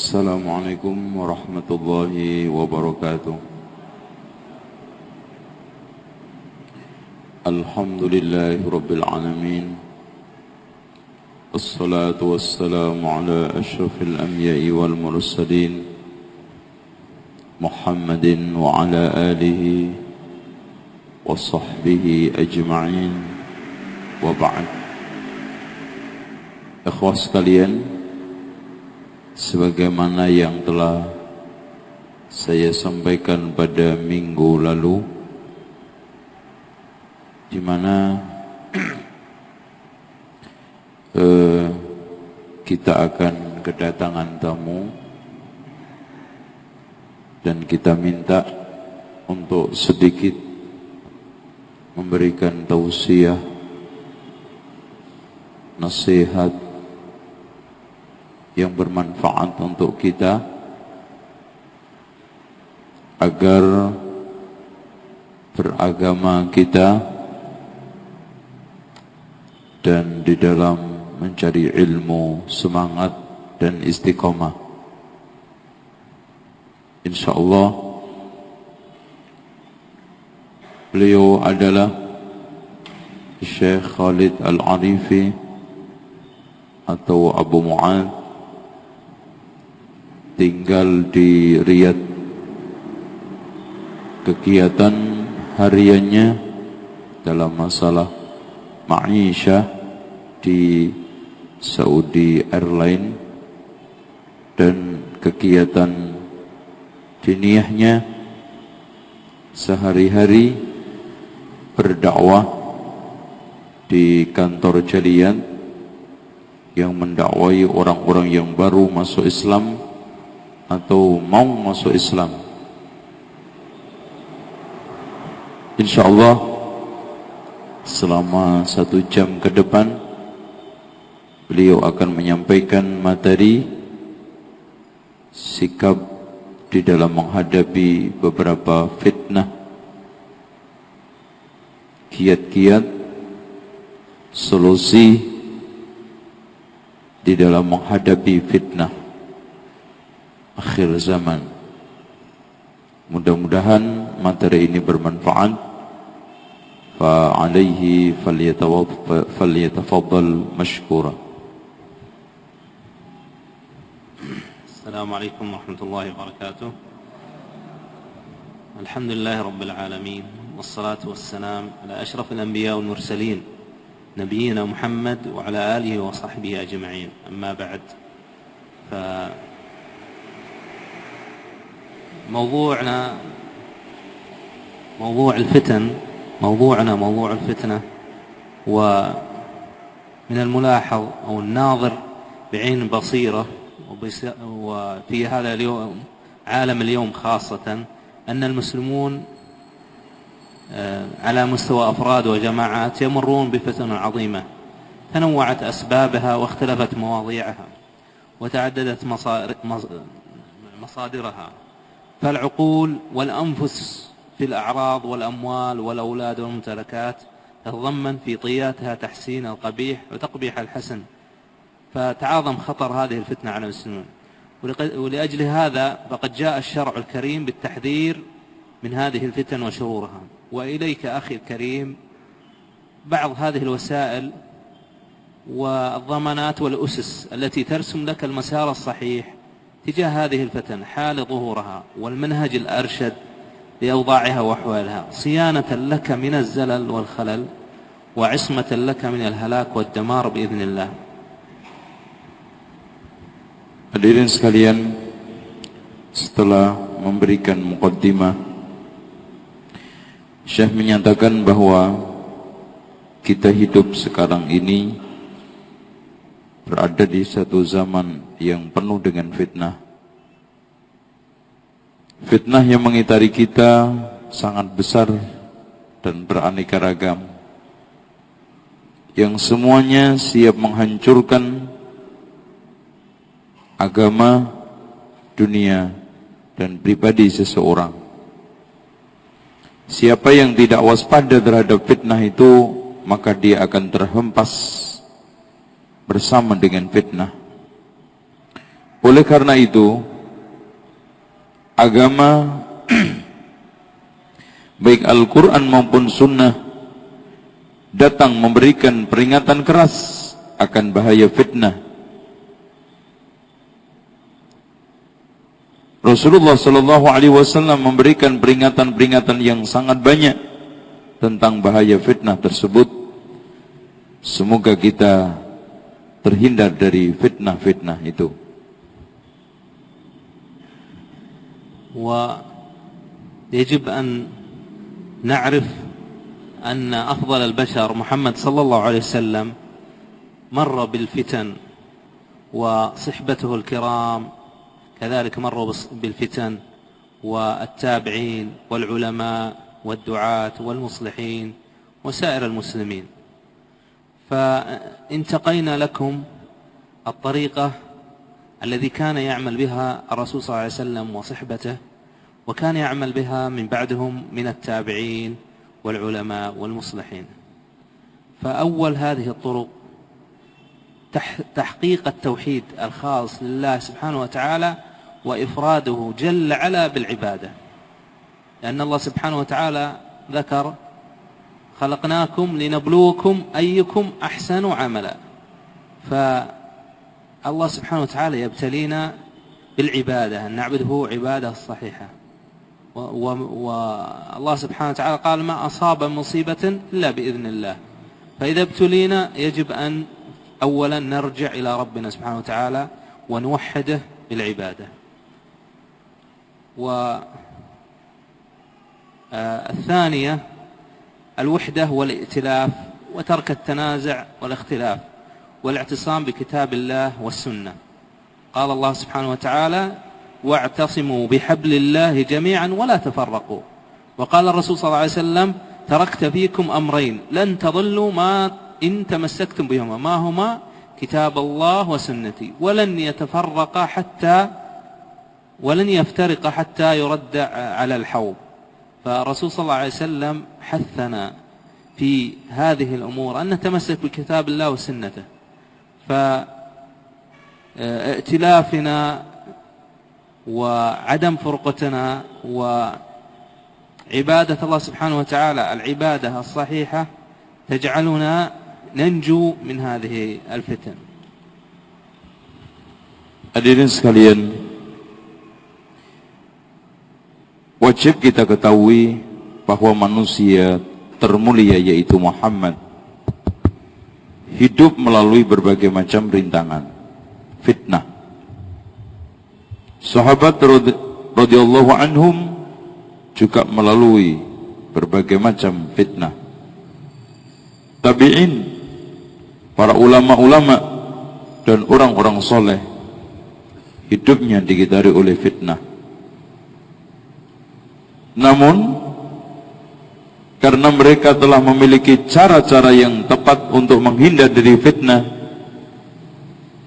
Assalamualaikum warahmatullahi wabarakatuh. Alhamdulillahi rabbil alamin. Assalatu wassalamu ala ashrafil anbiya'i wal mursalin Muhammadin wa ala alihi wa sahbihi ajma'in wa ba'd. Ikhwah sekalian, sebagaimana yang telah saya sampaikan pada minggu lalu, di mana kita akan kedatangan tamu dan kita minta untuk sedikit memberikan tausiah, nasihat yang bermanfaat untuk kita agar beragama kita dan di dalam mencari ilmu semangat dan istiqomah. Insyaallah beliau adalah Syekh Khalid Al-Arifi atau Abu Mu'ad, tinggal di Riyadh. Kegiatan hariannya dalam masalah ma'isyah di Saudi Airlines, dan kegiatan diniyahnya sehari-hari berdakwah di kantor Jaliyat yang mendakwai orang-orang yang baru masuk Islam atau mau masuk Islam. InsyaAllah selama 1 jam ke depan beliau akan menyampaikan materi sikap di dalam menghadapi beberapa fitnah, kiat-kiat solusi di dalam menghadapi fitnah akhir zaman. Mudah-mudahan materi ini bermanfaat. Fa alaihi falyatafaddal mashkura. Assalamualaikum warahmatullahi wabarakatuh. Alhamdulillahi rabbil alamin, wassalatu wassalam ala ashrafil anbiya wal mursalin nabiyyina Muhammad wa ala alihi wa sahbihi ajma'in. Amma ba'd. موضوعنا موضوع الفتنة، ومن الملاحظ أو الناظر بعين بصيرة وفي هذا اليوم عالم اليوم خاصة أن المسلمون على مستوى أفراد وجماعات يمرون بفتن عظيمة تنوعت أسبابها واختلفت مواضيعها وتعددت مصادرها، فالعقول والأنفس في الأعراض والأموال والأولاد والممتلكات تتضمن في طياتها تحسين القبيح وتقبيح الحسن، فتعاظم خطر هذه الفتنة على المسلمين. ولأجل هذا فقد جاء الشرع الكريم بالتحذير من هذه الفتن وشرورها. وإليك أخي الكريم بعض هذه الوسائل والضمانات والأسس التي ترسم لك المسار الصحيح تجاه هذه الفتن حال ظهورها، والمنهج الأرشد لأوضاعها وأحوالها، صيانة لك من الزلل والخلل وعصمة لك من الهلاك والدمار بإذن الله. Hadirin sekalian, setelah memberikan muqaddimah, Syekh menyatakan bahwa kita hidup sekarang ini berada di satu zaman yang penuh dengan fitnah. Fitnah yang mengitari kita sangat besar dan beraneka ragam, yang semuanya siap menghancurkan agama, dunia, dan pribadi seseorang. Siapa yang tidak waspada terhadap fitnah itu, maka dia akan terhempas bersama dengan fitnah. Oleh karena itu, agama baik Al-Quran maupun Sunnah datang memberikan peringatan keras akan bahaya fitnah. Rasulullah Shallallahu Alaihi Wasallam memberikan peringatan-peringatan yang sangat banyak tentang bahaya fitnah tersebut. Semoga kita terhindar dari fitnah-fitnah itu. ويجب أن نعرف أن أفضل البشر محمد صلى الله عليه وسلم مر بالفتن وصحبته الكرام كذلك مروا بالفتن والتابعين والعلماء والدعاة والمصلحين وسائر المسلمين فانتقينا لكم الطريقة الذي كان يعمل بها الرسول صلى الله عليه وسلم وصحبته وكان يعمل بها من بعدهم من التابعين والعلماء والمصلحين. فأول هذه الطرق تحقيق التوحيد الخاص لله سبحانه وتعالى وإفراده جل على بالعبادة، لأن الله سبحانه وتعالى ذكر خلقناكم لنبلوكم أيكم أحسن عملا، فالله سبحانه وتعالى يبتلينا بالعبادة أن نعبده عبادة صحيحة. والله سبحانه وتعالى قال ما أصاب مصيبة إلا بإذن الله، فإذا ابتلينا يجب أن أولا نرجع إلى ربنا سبحانه وتعالى ونوحده بالعبادة. والثانية الوحدة والائتلاف وترك التنازع والاختلاف والاعتصام بكتاب الله والسنة. قال الله سبحانه وتعالى واعتصموا بحبل الله جميعا ولا تفرقوا. وقال الرسول صلى الله عليه وسلم تركت فيكم أمرين لن تضلوا ما إن تمسكتم بهما ما هما كتاب الله وسنتي ولن يفترق حتى يرد على الحوض. فالرسول صلى الله عليه وسلم حثنا في هذه الأمور أن نتمسك بكتاب الله وسنته. فائتلافنا وعدم فرقتنا وعبادة الله سبحانه وتعالى العبادة الصحيحة تجعلنا ننجو من هذه الفتن. Hadirin sekalian, wajib kita ketahui bahwa manusia termulia yaitu Muhammad hidup melalui berbagai macam rintangan, fitnah. Sahabat radhiyallahu anhum juga melalui berbagai macam fitnah. Tabi'in, para ulama-ulama dan orang-orang soleh hidupnya digitari oleh fitnah. Namun karena mereka telah memiliki cara-cara yang tepat untuk menghindar dari fitnah,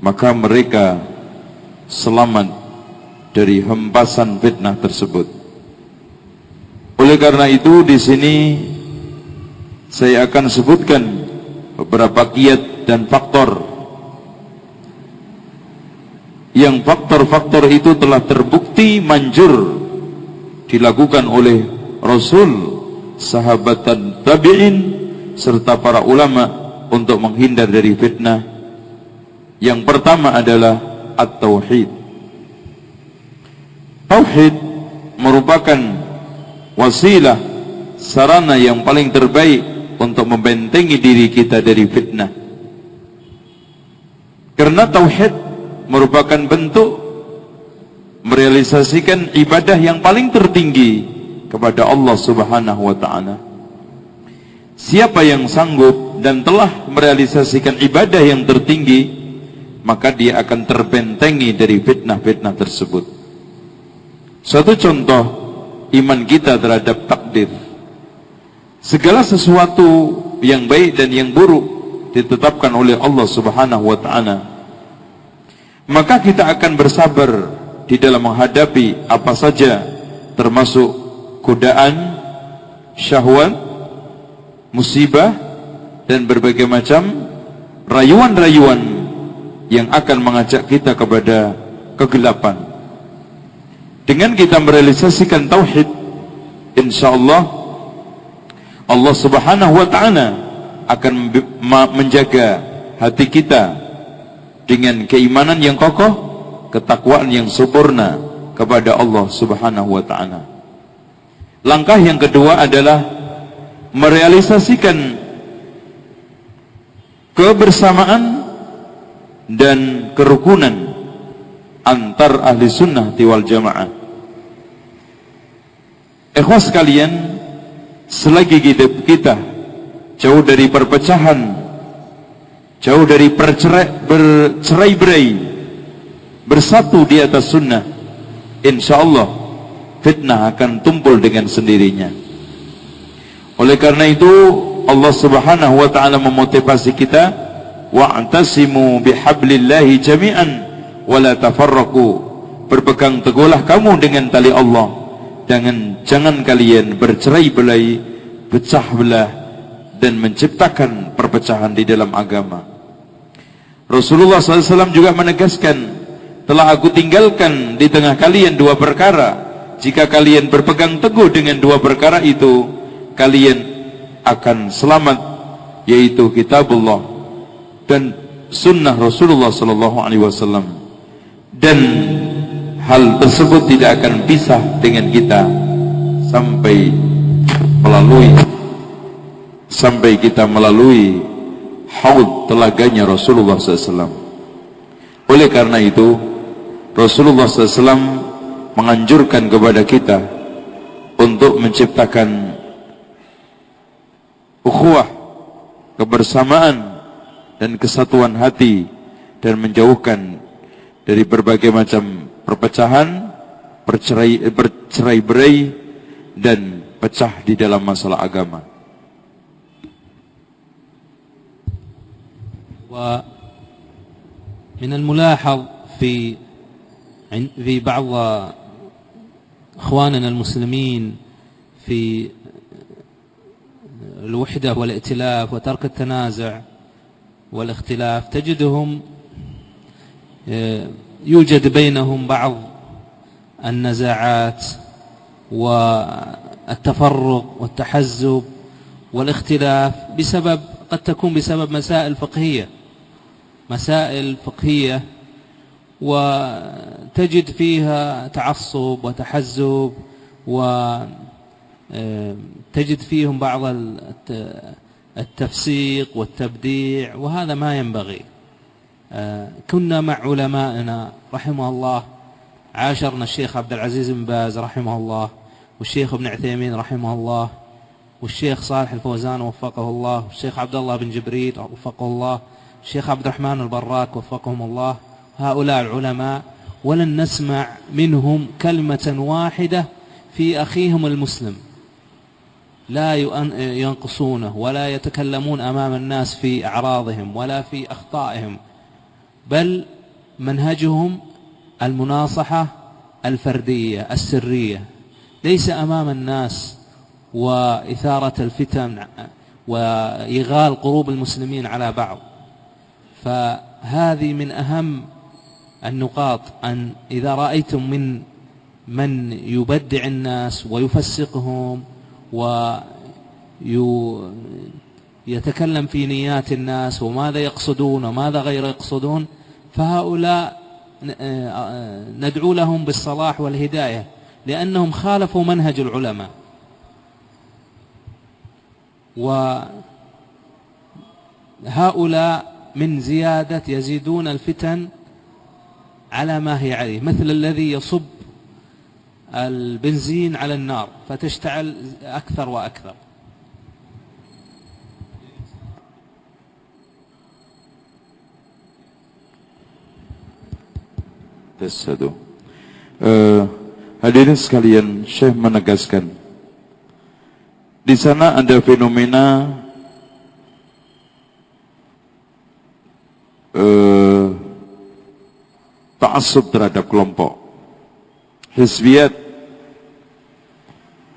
maka mereka selamat dari hempasan fitnah tersebut. Oleh karena itu di sini saya akan sebutkan beberapa kiat dan faktor yang faktor-faktor itu telah terbukti manjur dilakukan oleh Rasul, sahabat dan tabi'in serta para ulama untuk menghindar dari fitnah. Yang pertama adalah at-tauhid. Tauhid merupakan wasilah, sarana yang paling terbaik untuk membentengi diri kita dari fitnah. Karena tauhid merupakan bentuk merealisasikan ibadah yang paling tertinggi kepada Allah Subhanahu wa ta'ala. Siapa yang sanggup dan telah merealisasikan ibadah yang tertinggi, maka dia akan terbentengi dari fitnah-fitnah tersebut. Suatu contoh iman kita terhadap takdir. Segala sesuatu yang baik dan yang buruk ditetapkan oleh Allah Subhanahu wa ta'ala. Maka kita akan bersabar di dalam menghadapi apa saja, termasuk godaan, syahwat, musibah, dan berbagai macam rayuan-rayuan yang akan mengajak kita kepada kegelapan. Dengan kita merealisasikan tauhid, insyaallah Allah Subhanahu wa taala akan menjaga hati kita dengan keimanan yang kokoh, ketakwaan yang sempurna kepada Allah Subhanahu wa taala. Langkah yang kedua adalah merealisasikan kebersamaan dan kerukunan antar ahli sunnah wal jamaah. Ikhwas sekalian, selagi kita jauh dari perpecahan, jauh dari bercerai-berai, bersatu di atas sunnah, insyaallah fitnah akan tumpul dengan sendirinya. Oleh karena itu Allah Subhanahu wa taala memotivasi kita, wa'tasimu bihablillahi jami'an wa la tafarraqu. Berpegang teguhlah kamu dengan tali Allah. Jangan kalian bercerai-berai, pecah belah dan menciptakan perpecahan di dalam agama. Rasulullah SAW juga menegaskan, telah aku tinggalkan di tengah kalian dua perkara. Jika kalian berpegang teguh dengan dua perkara itu, kalian akan selamat, yaitu kitabullah dan sunnah Rasulullah SAW. Dan hal tersebut tidak akan pisah dengan kita sampai kita melalui haud telaganya Rasulullah SAW. Oleh karena itu Rasulullah SAW menganjurkan kepada kita untuk menciptakan ukhuwah, kebersamaan dan kesatuan hati, dan menjauhkan dari berbagai macam perpecahan, bercerai-berai dan pecah di dalam masalah agama. ومن الملاحظ في بعض إخواننا المسلمين في الوحدة والائتلاف وترك التنازع والاختلاف، تجدهم يوجد بينهم بعض النزاعات والتفرق والتحزب والاختلاف قد تكون بسبب مسائل فقهية، وتجد فيها تعصب وتحزب، وتجد فيهم بعض التفسيق والتبديع، وهذا ما ينبغي. كنا مع علمائنا رحمه الله، عاشرنا الشيخ عبد العزيز بن باز رحمه الله، والشيخ ابن عثيمين رحمه الله، والشيخ صالح الفوزان وفقه الله، والشيخ عبد الله بن جبريل وفقه الله، الشيخ عبد الرحمن البراك وفقهم الله. هؤلاء العلماء ولن نسمع منهم كلمة واحدة في أخيهم المسلم، لا ينقصونه ولا يتكلمون أمام الناس في أعراضهم ولا في أخطائهم، بل منهجهم المناصحة الفردية السرية، ليس أمام الناس وإثارة الفتن وإغال قلوب المسلمين على بعض. فهذه من أهم النقاط، أن إذا رأيتم من يبدع الناس ويفسقهم ويتكلم في نيات الناس وماذا يقصدون وماذا غير يقصدون، فهؤلاء ندعو لهم بالصلاح والهداية، لأنهم خالفوا منهج العلماء. وهؤلاء من زيادة يزيدون الفتن على ما هي عليه، مثل الذي يصب البنزين على النار فتشتعل أكثر وأكثر. Hadirin sekalian, Syekh menegaskan di sana ada fenomena ta'assub terhadap kelompok, hizbiyat,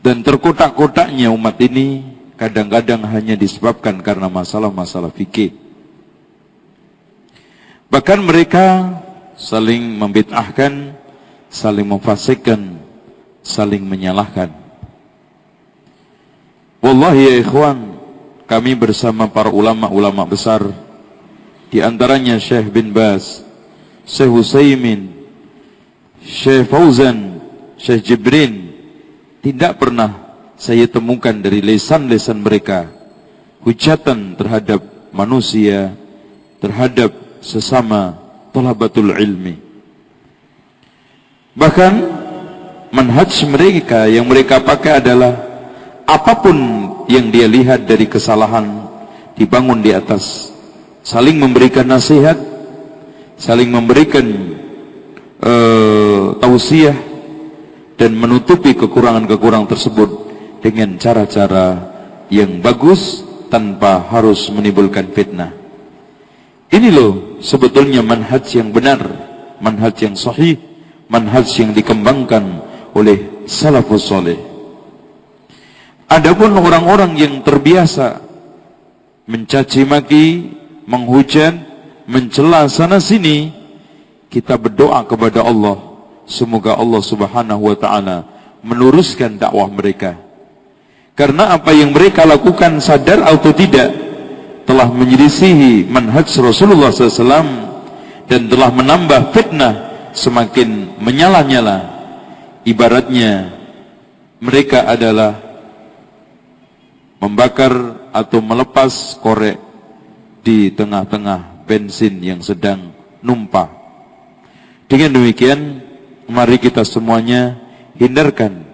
dan terkotak-kotaknya umat ini kadang-kadang hanya disebabkan karena masalah-masalah fikih. Bahkan mereka saling membid'ahkan, saling memfasikkan, saling menyalahkan. Wallahi ya ikhwan, kami bersama para ulama-ulama besar, di antaranya Syekh bin Baz, Syekh Utsaimin, Syekh Fauzan, Syekh Jibrin, tidak pernah saya temukan dari lisan-lisan mereka hujatan terhadap manusia, terhadap sesama thalabatul ilmi. Bahkan manhaj mereka yang mereka pakai adalah apapun yang dia lihat dari kesalahan dibangun di atas saling memberikan nasihat, saling memberikan tausiah, dan menutupi kekurangan-kekurangan tersebut dengan cara-cara yang bagus tanpa harus menimbulkan fitnah. Ini loh sebetulnya manhaj yang benar, manhaj yang sahih, manhaj yang dikembangkan oleh salafus saleh. Adapun orang-orang yang terbiasa mencaci maki, menghujat, mencela sana sini, kita berdoa kepada Allah, semoga Allah Subhanahu wa taala meluruskan dakwah mereka. Karena apa yang mereka lakukan sadar atau tidak telah menyelisihi manhaj Rasulullah SAW dan telah menambah fitnah semakin menyala-nyala. Ibaratnya mereka adalah membakar atau melepas korek di tengah-tengah bensin yang sedang numpah. Dengan demikian, mari kita semuanya hindarkan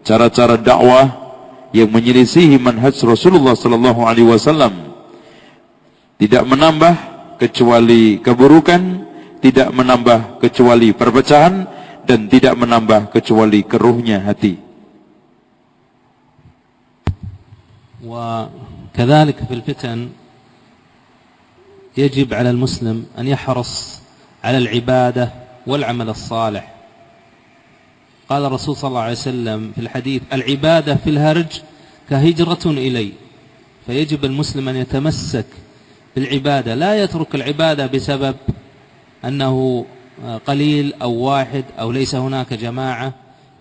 cara-cara dakwah yang menyelisihi manhaj Rasulullah sallallahu alaihi wasallam. Tidak menambah kecuali keburukan, tidak menambah kecuali perpecahan, dan tidak menambah kecuali keruhnya hati. وكذلك في الفتن يجب على المسلم أن يحرص على العبادة والعمل الصالح. قال الرسول صلى الله عليه وسلم في الحديث: العبادة في الهرج كهجرة إلي. فيجب المسلم أن يتمسك بالعبادة، لا يترك العبادة بسبب أنه قليل أو واحد أو ليس هناك جماعة،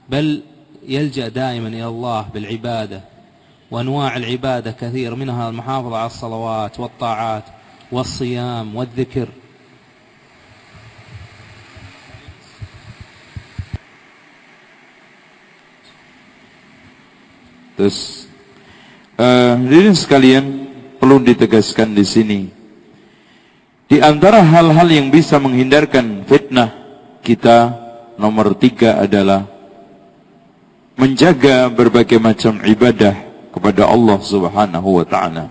بل يلجأ دائما إلى الله بالعبادة. وأنواع العبادة كثير، منها المحافظة على الصلوات والطاعات والصيام والذكر. Terus hadirin sekalian, perlu ditegaskan di sini, di antara hal-hal yang bisa menghindarkan fitnah kita, nomor 3 adalah menjaga berbagai macam ibadah kepada Allah Subhanahu wa ta'ala.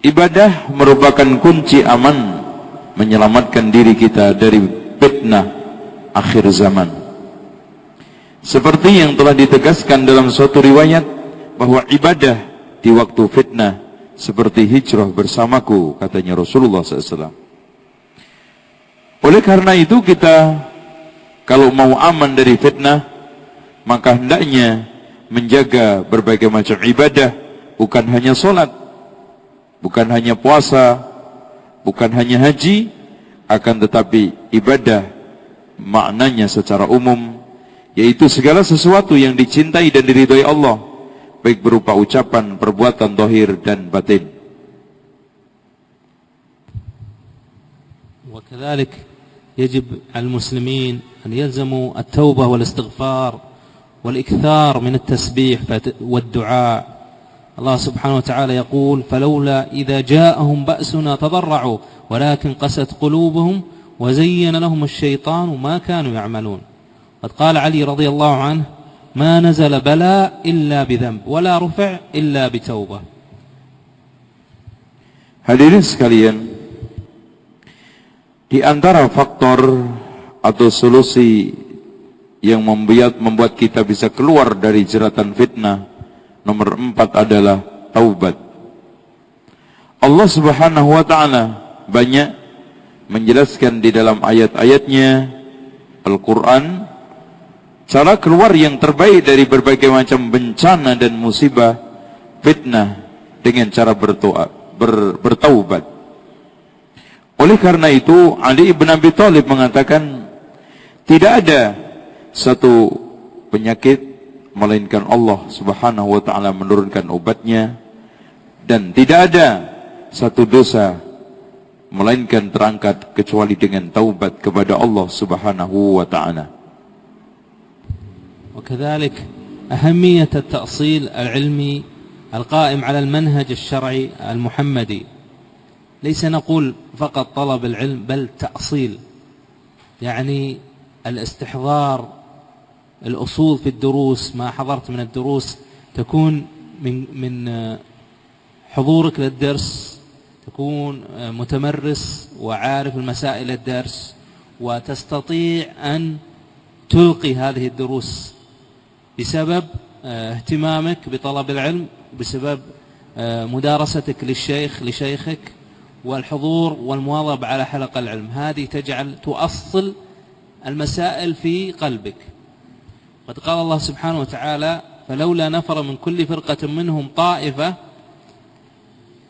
Ibadah merupakan kunci aman menyelamatkan diri kita dari fitnah akhir zaman. Seperti yang telah ditegaskan dalam suatu riwayat bahwa ibadah di waktu fitnah seperti hijrah bersamaku, katanya Rasulullah SAW. Oleh karena itu kita kalau mau aman dari fitnah, maka hendaknya menjaga berbagai macam ibadah, bukan hanya sholat, bukan hanya puasa, bukan hanya haji, akan tetapi ibadah maknanya secara umum, yaitu segala sesuatu yang dicintai dan diridhai Allah, baik berupa ucapan, perbuatan zahir dan batin. وكذلك يجب على المسلمين أن يلزموا التوبة والاستغفار والإكثار من التسبيح والدعاء. الله سبحانه وتعالى يقول: فلولا إذا جاءهم بأسنا تضرعوا ولكن قست قلوبهم وزين لهم الشيطان ما كانوا يعملون. قد قال علي رضي الله عنه: ما نزل بلاء إلا بذنب ولا رفع إلا بتوبة. Hadirin sekalian, di antara faktor atau solusi yang membuat kita bisa keluar dari jeratan fitnah, nomor 4 adalah taubat. Allah Subhanahu wa ta'ala banyak menjelaskan di dalam ayat-ayatnya Al-Quran cara keluar yang terbaik dari berbagai macam bencana dan musibah fitnah dengan cara bertaubat. Oleh karena itu Ali ibn Abi Thalib mengatakan, tidak ada satu penyakit melainkan Allah Subhanahu wa taala menurunkan obatnya, dan tidak ada satu dosa melainkan terangkat kecuali dengan taubat kepada Allah Subhanahu wa taala. وكذلك أهمية التأصيل العلمي القائم على المنهج الشرعي المحمدي. ليس نقول فقط طلب العلم، بل تأصيل، يعني الاستحضار الأصول في الدروس. ما حضرت من الدروس تكون من حضورك للدرس تكون متمرس وعارف المسائل الدرس، وتستطيع أن تلقي هذه الدروس بسبب اهتمامك بطلب العلم، بسبب مدارستك لشيخك والحضور والمواظبة على حلقة العلم. هذه تجعل تؤصل المسائل في قلبك. قد قال الله سبحانه وتعالى: فلولا نفر من كل فرقة منهم طائفة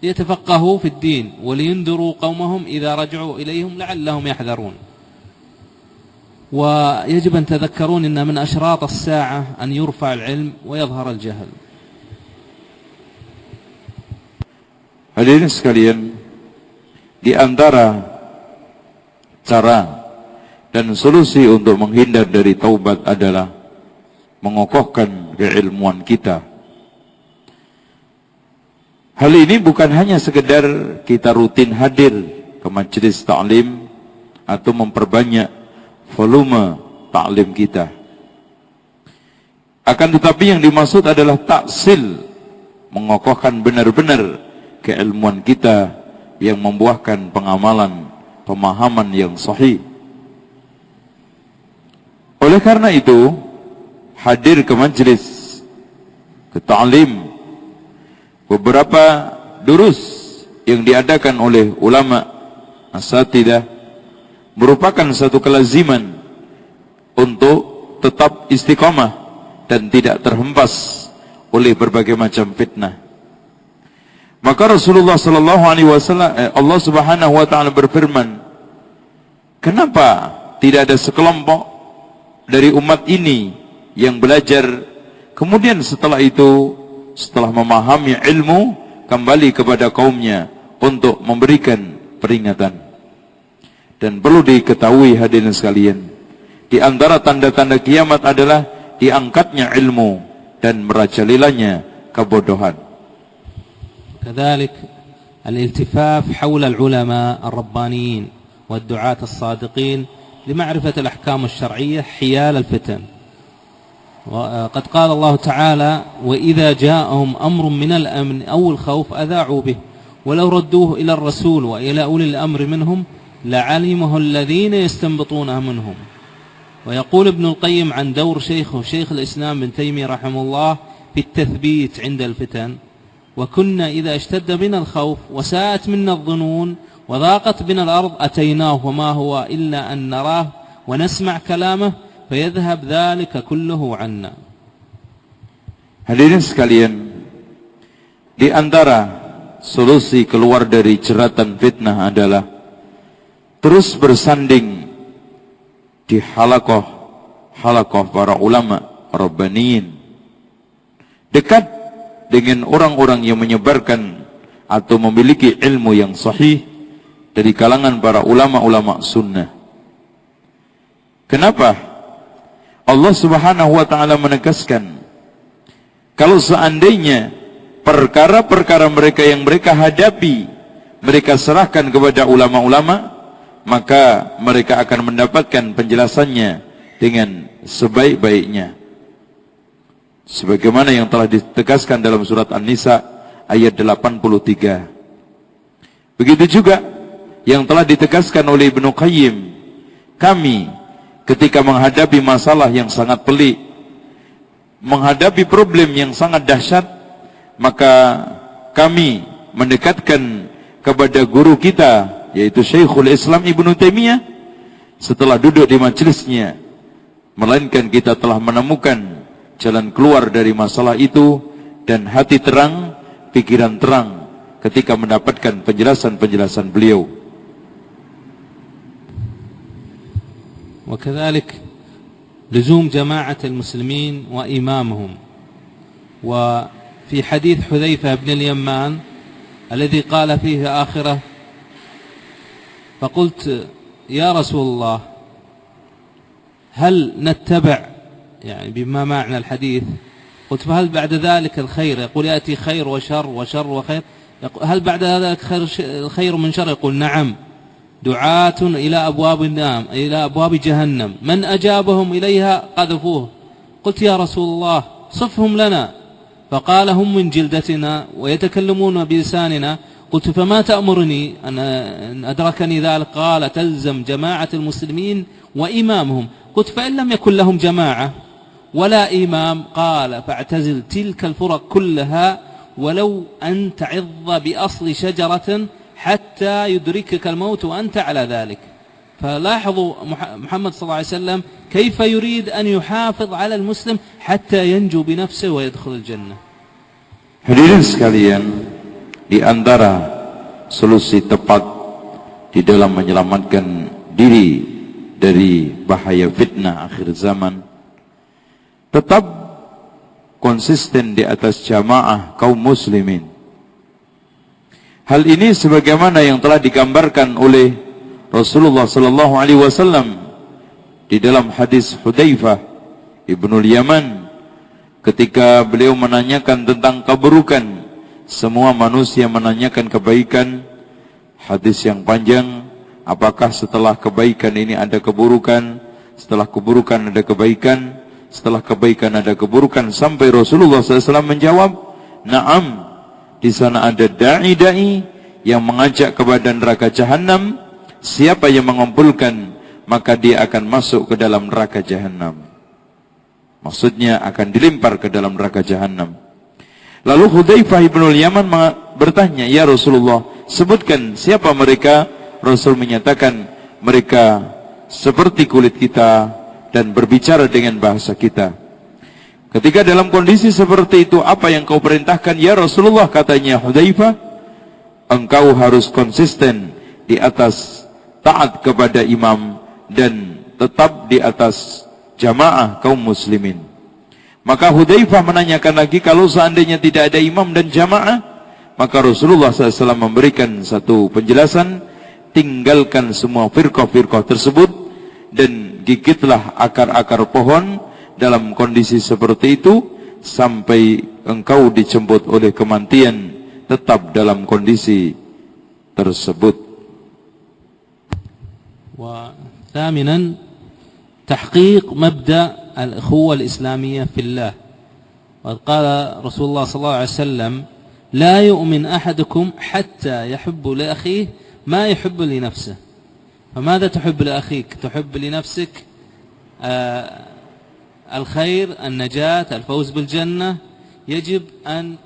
ليتفقهوا في الدين ولينذروا قومهم إذا رجعوا إليهم لعلهم يحذرون. ويجب أن تذكرون إن من أشراط الساعة أن يرفع العلم ويظهر الجهل. Hadirin sekalian, di antara cara dan solusi untuk menghindar dari taubat adalah mengokohkan keilmuan kita. Hal ini bukan hanya sekedar kita rutin hadir ke majelis ta'lim atau memperbanyak volume ta'lim kita. Akan tetapi yang dimaksud adalah taksil, mengokohkan benar-benar keilmuan kita yang membuahkan pengamalan, pemahaman yang sahih. Oleh karena itu, hadir ke majelis, ke ta'lim, beberapa durus yang diadakan oleh ulama asatidah merupakan satu kelaziman untuk tetap istiqamah dan tidak terhempas oleh berbagai macam fitnah. Maka Rasulullah sallallahu alaihi wasallam, Allah Subhanahu wa taala berfirman, kenapa tidak ada sekelompok dari umat ini yang belajar, kemudian setelah itu, setelah memahami ilmu, kembali kepada kaumnya untuk memberikan peringatan. Dan perlu diketahui hadirin sekalian, di antara tanda-tanda kiamat adalah diangkatnya ilmu dan merajalelanya kebodohan. كذلك الالتفاف حول العلماء الربانيين والدعاة الصادقين لمعرفة الأحكام الشرعية حيال الفتن. وقد قال الله تعالى: وإذا جاءهم أمر من الأمن أو الخوف أذاعوا به ولو ردوه إلى الرسول وإلى أولي الأمر منهم لعلمه الذين يستنبطونه منهم. ويقول ابن القيم عن دور شيخه شيخ الإسلام ابن تيمية رحمه الله في التثبيت عند الفتن: وكنا إذا اشتد بنا الخوف وساءت منا الظنون وضاقت بنا الأرض أتيناه وما هو إلا أن نراه ونسمع كلامه فيذهب ذلك كله عنا. Hadirin sekalian, di antara solusi keluar dari jeratan fitnah adalah terus bersanding di halakoh para ulama rabbaniyin, dekat dengan orang-orang yang menyebarkan atau memiliki ilmu yang sahih dari kalangan para ulama-ulama sunnah. Kenapa Allah Subhanahu wa taala menegaskan, kalau seandainya perkara-perkara mereka yang mereka hadapi, mereka serahkan kepada ulama-ulama, maka mereka akan mendapatkan penjelasannya dengan sebaik-baiknya. Sebagaimana yang telah ditegaskan dalam surat An-Nisa ayat 83. Begitu juga yang telah ditegaskan oleh Ibnu Qayyim, kami ketika menghadapi masalah yang sangat pelik, menghadapi problem yang sangat dahsyat, maka kami mendekatkan kepada guru kita, yaitu Syekhul Islam Ibnu Taimiyah, setelah duduk di majelisnya, melainkan kita telah menemukan jalan keluar dari masalah itu, dan hati terang, pikiran terang ketika mendapatkan penjelasan-penjelasan beliau. وكذلك لزوم جماعة المسلمين وإمامهم. وفي حديث حذيفة بن اليمان الذي قال فيه آخره: فقلت يا رسول الله هل نتبع، يعني بما معنى الحديث، قلت فهل بعد ذلك الخير؟ يقول يأتي خير وشر وشر وخير، هل بعد ذلك الخير من شر؟ يقول نعم، دعاة إلى أبواب النار إلى أبواب جهنم من أجابهم إليها قذفوه. قلت يا رسول الله صفهم لنا، فقال هم من جلدتنا ويتكلمون بلساننا. قلت فما تأمرني أن أدركني ذلك؟ قال تلزم جماعة المسلمين وإمامهم. قلت فإن لم يكن لهم جماعة ولا إمام؟ قال فاعتزل تلك الفرق كلها ولو أن تعض بأصل شجرة حتى يدركك الموت وأنت على ذلك. فلاحظوا محمد صلى الله عليه وسلم كيف يريد أن يحافظ على المسلم حتى ينجو بنفسه ويدخل الجنة. Hadirin sekalian, di antara solusi tepat di dalam menyelamatkan diri dari bahaya fitnah akhir zaman, tetap konsisten di atas jamaah kaum muslimin. Hal ini sebagaimana yang telah digambarkan oleh Rasulullah sallallahu alaihi wasallam di dalam hadis Hudzaifah ibnul Yaman ketika beliau menanyakan tentang keburukan. Semua manusia menanyakan kebaikan. Hadis yang panjang, apakah setelah kebaikan ini ada keburukan, setelah keburukan ada kebaikan, setelah kebaikan ada keburukan, sampai Rasulullah SAW menjawab, na'am, di sana ada da'i-da'i yang mengajak kepada neraka jahanam. Siapa yang mengumpulkan, maka dia akan masuk ke dalam neraka jahanam. Maksudnya akan dilempar ke dalam neraka jahanam. Lalu Hudzaifah ibnul Yaman bertanya, ya Rasulullah, sebutkan siapa mereka. Rasul menyatakan, mereka seperti kulit kita dan berbicara dengan bahasa kita. Ketika dalam kondisi seperti itu, apa yang kau perintahkan ya Rasulullah? Katanya Hudzaifah, engkau harus konsisten di atas taat kepada imam dan tetap di atas jamaah kaum muslimin. Maka Hudzaifah menanyakan lagi, kalau seandainya tidak ada imam dan jamaah, maka Rasulullah SAW memberikan satu penjelasan, tinggalkan semua firqah-firqah tersebut dan gigitlah akar-akar pohon dalam kondisi seperti itu sampai engkau dijemput oleh kematian tetap dalam kondisi tersebut. Wa thaminan tahqiq mabda' الأخوة الإسلامية في الله. وقد قال رسول الله صلى الله عليه وسلم لا يؤمن أحدكم حتى يحب لأخيه ما يحب لنفسه. فماذا تحب لأخيك؟ تحب لنفسك الخير، النجاة، الفوز بالجنة. يجب أن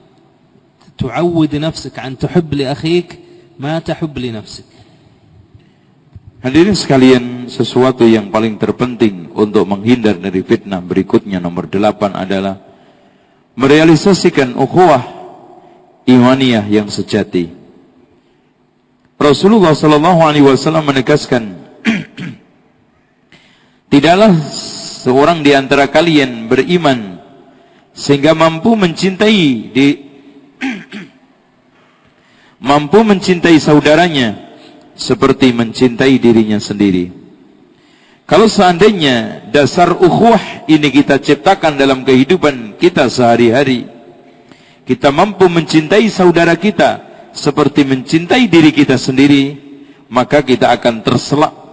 تعود نفسك أن تحب لأخيك ما تحب لنفسك. Hadirin sekalian, sesuatu yang paling terpenting untuk menghindar dari fitnah berikutnya, nomor 8 adalah merealisasikan ukhuwah imaniyah yang sejati. Rasulullah SAW menegaskan, tidaklah seorang di antara kalian beriman sehingga mampu mencintai saudaranya seperti mencintai dirinya sendiri. Kalau seandainya dasar ukhuwah ini kita ciptakan dalam kehidupan kita sehari-hari, kita mampu mencintai saudara kita seperti mencintai diri kita sendiri, maka kita akan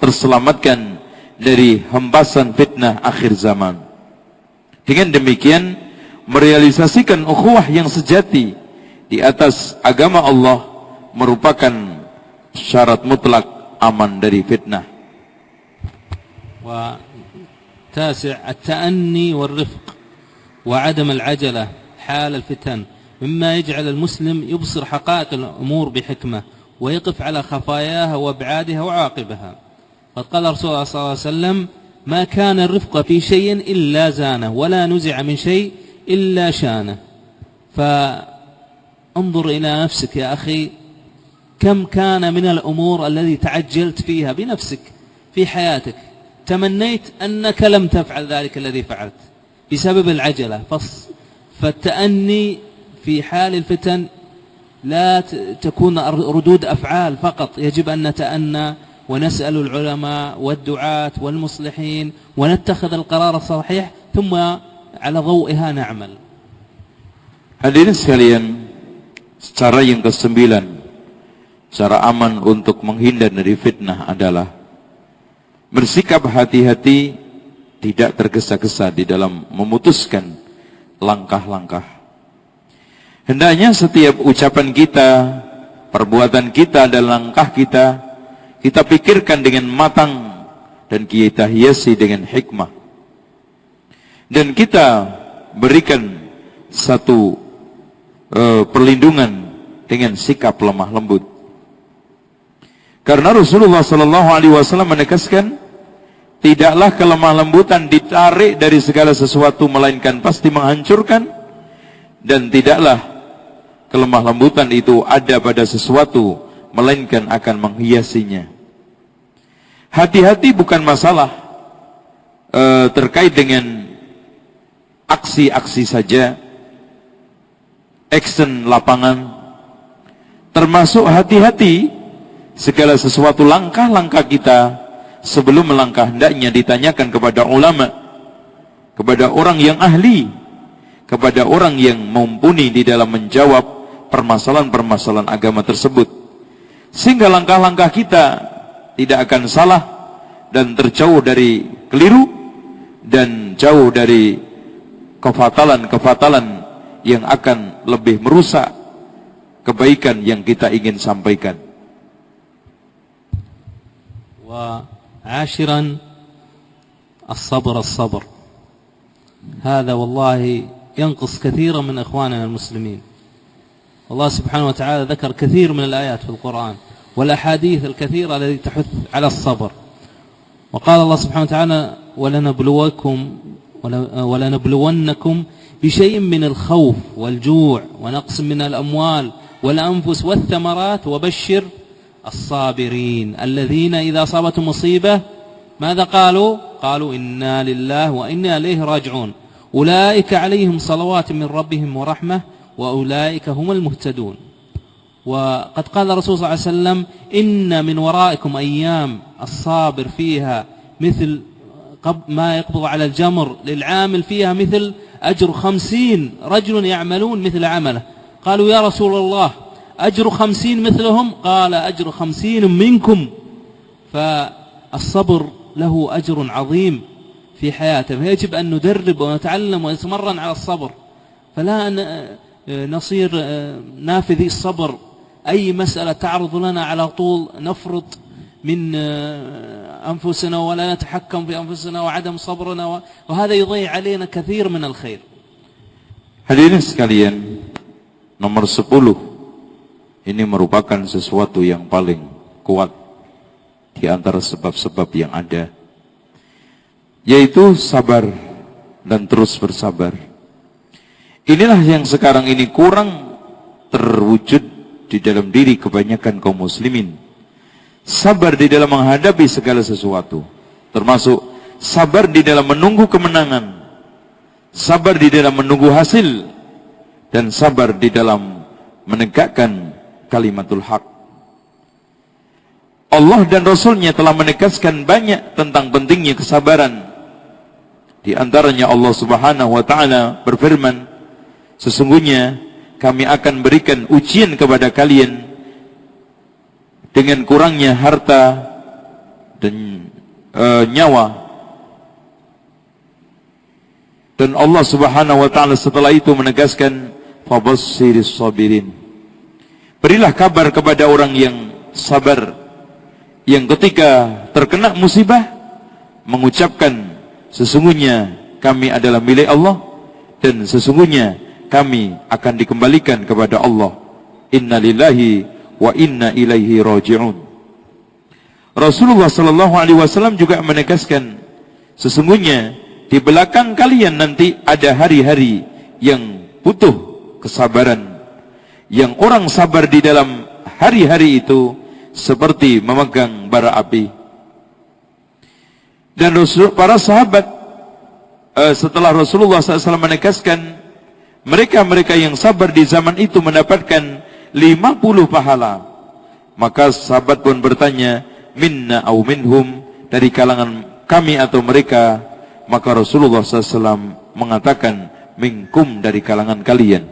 terselamatkan dari hempasan fitnah akhir zaman. Dengan demikian, merealisasikan ukhuwah yang sejati di atas agama Allah merupakan syarat mutlak aman dari fitnah. وتاسع التأني والرفق وعدم العجلة حال الفتن مما يجعل المسلم يبصر حقائق الأمور بحكمة ويقف على خفاياها وابعادها وعواقبها. قد قال رسول الله صلى الله عليه وسلم ما كان الرفق في شيء إلا زانه ولا نزع من شيء إلا شانه. فانظر إلى نفسك يا أخي، كم كان من الأمور الذي تعجلت فيها بنفسك في حياتك، تمنيت أنك لم تفعل ذلك الذي فعلت بسبب العجلة. فالتأني في حال الفتن لا تكون ردود أفعال فقط، يجب أن نتأنى ونسأل العلماء والدعاة والمصلحين ونتخذ القرار الصحيح ثم على ضوئها نعمل. Hadirin sekalian, cara yang ke-9, cara aman untuk menghindar dari fitnah adalah bersikap hati-hati, tidak tergesa-gesa di dalam memutuskan langkah-langkah. Hendaknya setiap ucapan kita, perbuatan kita, dan langkah kita pikirkan dengan matang dan kita hiasi dengan hikmah. Dan kita berikan satu perlindungan dengan sikap lemah lembut. Karena Rasulullah SAW menegaskan, tidaklah kelemah lembutan ditarik dari segala sesuatu melainkan pasti menghancurkan, dan tidaklah kelemah lembutan itu ada pada sesuatu melainkan akan menghiasinya. Hati-hati bukan masalah terkait dengan aksi-aksi saja, action lapangan, termasuk hati-hati segala sesuatu langkah-langkah kita sebelum melangkah hendaknya ditanyakan kepada ulama, kepada orang yang ahli, kepada orang yang mumpuni di dalam menjawab permasalahan-permasalahan agama tersebut, sehingga langkah-langkah kita tidak akan salah dan terjauh dari keliru dan jauh dari kefatalan-kefatalan yang akan lebih merusak kebaikan yang kita ingin sampaikan. وعاشرا الصبر هذا والله ينقص كثيرا من إخواننا المسلمين. الله سبحانه وتعالى ذكر كثير من الآيات في القرآن والأحاديث الكثيرة التي تحث على الصبر. وقال الله سبحانه وتعالى ولنبلونكم بشيء من الخوف والجوع ونقص من الأموال والأنفس والثمرات وبشر الصابرين الذين إذا أصابتهم مصيبة ماذا قالوا إنا لله وإنا إليه راجعون أولئك عليهم صلوات من ربهم ورحمة وأولئك هم المهتدون. وقد قال الرسول صلى الله عليه وسلم إن من ورائكم أيام الصابر فيها مثل ما يقبض على الجمر للعامل فيها مثل أجر 50 رجل يعملون مثل عمله. قالوا يا رسول الله أجر 50 مثلهم؟ قال أجر 50 منكم. فالصبر له أجر عظيم في حياته، فيجب أن ندرب ونتعلم ونتمرن على الصبر، فلا نصير نافذي الصبر. أي مسألة تعرض لنا على طول نفرط من أنفسنا ولا نتحكم في أنفسنا وعدم صبرنا، وهذا يضيع علينا كثير من الخير. Hadirin sekalian, nomor 10 ini merupakan sesuatu yang paling kuat di antara sebab-sebab yang ada, yaitu sabar dan terus bersabar. Inilah yang sekarang ini kurang terwujud di dalam diri kebanyakan kaum muslimin. Sabar di dalam menghadapi segala sesuatu, termasuk sabar di dalam menunggu kemenangan, sabar di dalam menunggu hasil, dan sabar di dalam menegakkan kalimatul haq. Allah dan Rasulnya telah menegaskan banyak tentang pentingnya kesabaran. Di antaranya Allah Subhanahu wa ta'ala berfirman, sesungguhnya kami akan berikan ujian kepada kalian dengan kurangnya harta dan nyawa. Dan Allah Subhanahu wa ta'ala setelah itu menegaskan, fabassiris sabirin, berilah kabar kepada orang yang sabar, yang ketika terkena musibah mengucapkan, sesungguhnya kami adalah milik Allah dan sesungguhnya kami akan dikembalikan kepada Allah. Inna lillahi wa inna ilaihi raji'un. Rasulullah sallallahu alaihi wasallam juga menegaskan, sesungguhnya di belakang kalian nanti ada hari-hari yang butuh kesabaran, yang orang sabar di dalam hari-hari itu seperti memegang bara api. Dan para sahabat setelah Rasulullah SAW menegaskan mereka-mereka yang sabar di zaman itu mendapatkan 50 pahala, maka sahabat pun bertanya, minna au minhum, dari kalangan kami atau mereka? Maka Rasulullah SAW mengatakan, minkum, dari kalangan kalian.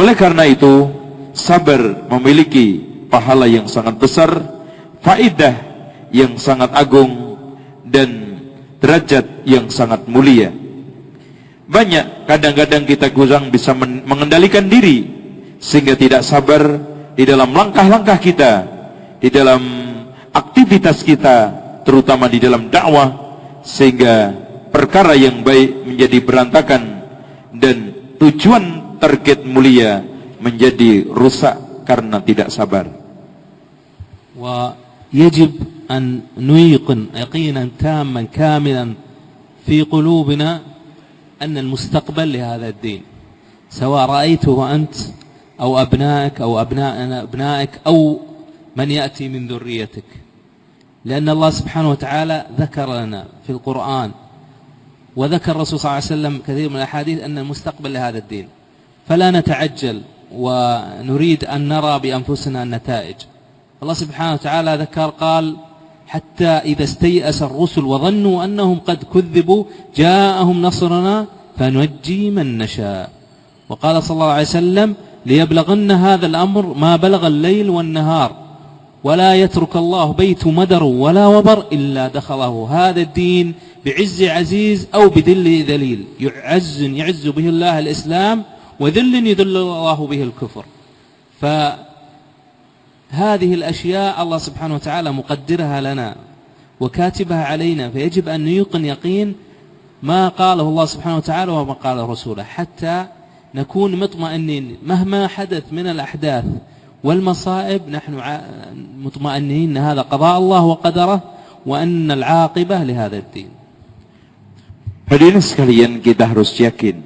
Oleh karena itu, sabar memiliki pahala yang sangat besar, faedah yang sangat agung, dan derajat yang sangat mulia. Banyak kadang-kadang kita kurang bisa mengendalikan diri sehingga tidak sabar di dalam langkah-langkah kita, di dalam aktivitas kita, terutama di dalam dakwah, sehingga perkara yang baik menjadi berantakan dan tujuan target mulia menjadi rusak karena tidak sabar. ويجب أن نيقن يقينا تاما كاملا في قلوبنا أن المستقبل لهذا الدين، سواء رأيته أنت أو أبنائك أو أبنائك أو من يأتي من ذريتك، لأن الله سبحانه وتعالى ذكر لنا في القرآن وذكر الرسول صلى الله عليه وسلم كثير من الأحاديث أن المستقبل لهذا الدين، فلا نتعجل ونريد أن نرى بأنفسنا النتائج. الله سبحانه وتعالى ذكر قال حتى إذا استيأس الرسل وظنوا أنهم قد كذبوا جاءهم نصرنا فنجي من نشاء. وقال صلى الله عليه وسلم ليبلغن هذا الأمر ما بلغ الليل والنهار ولا يترك الله بيت مدر ولا وبر إلا دخله هذا الدين بعز عزيز أو بذل ذليل، يعز به الله الإسلام وذل يذل الله به الكفر. هذه الأشياء الله سبحانه وتعالى مقدرها لنا وكاتبها علينا، فيجب أن نيقن يقين ما قاله الله سبحانه وتعالى وما قاله رسوله، حتى نكون مطمئنين مهما حدث من الأحداث والمصائب، نحن مطمئنين أن هذا قضاء الله وقدره وأن العاقبة لهذا الدين. Hadirin sekalian, kita harus yakin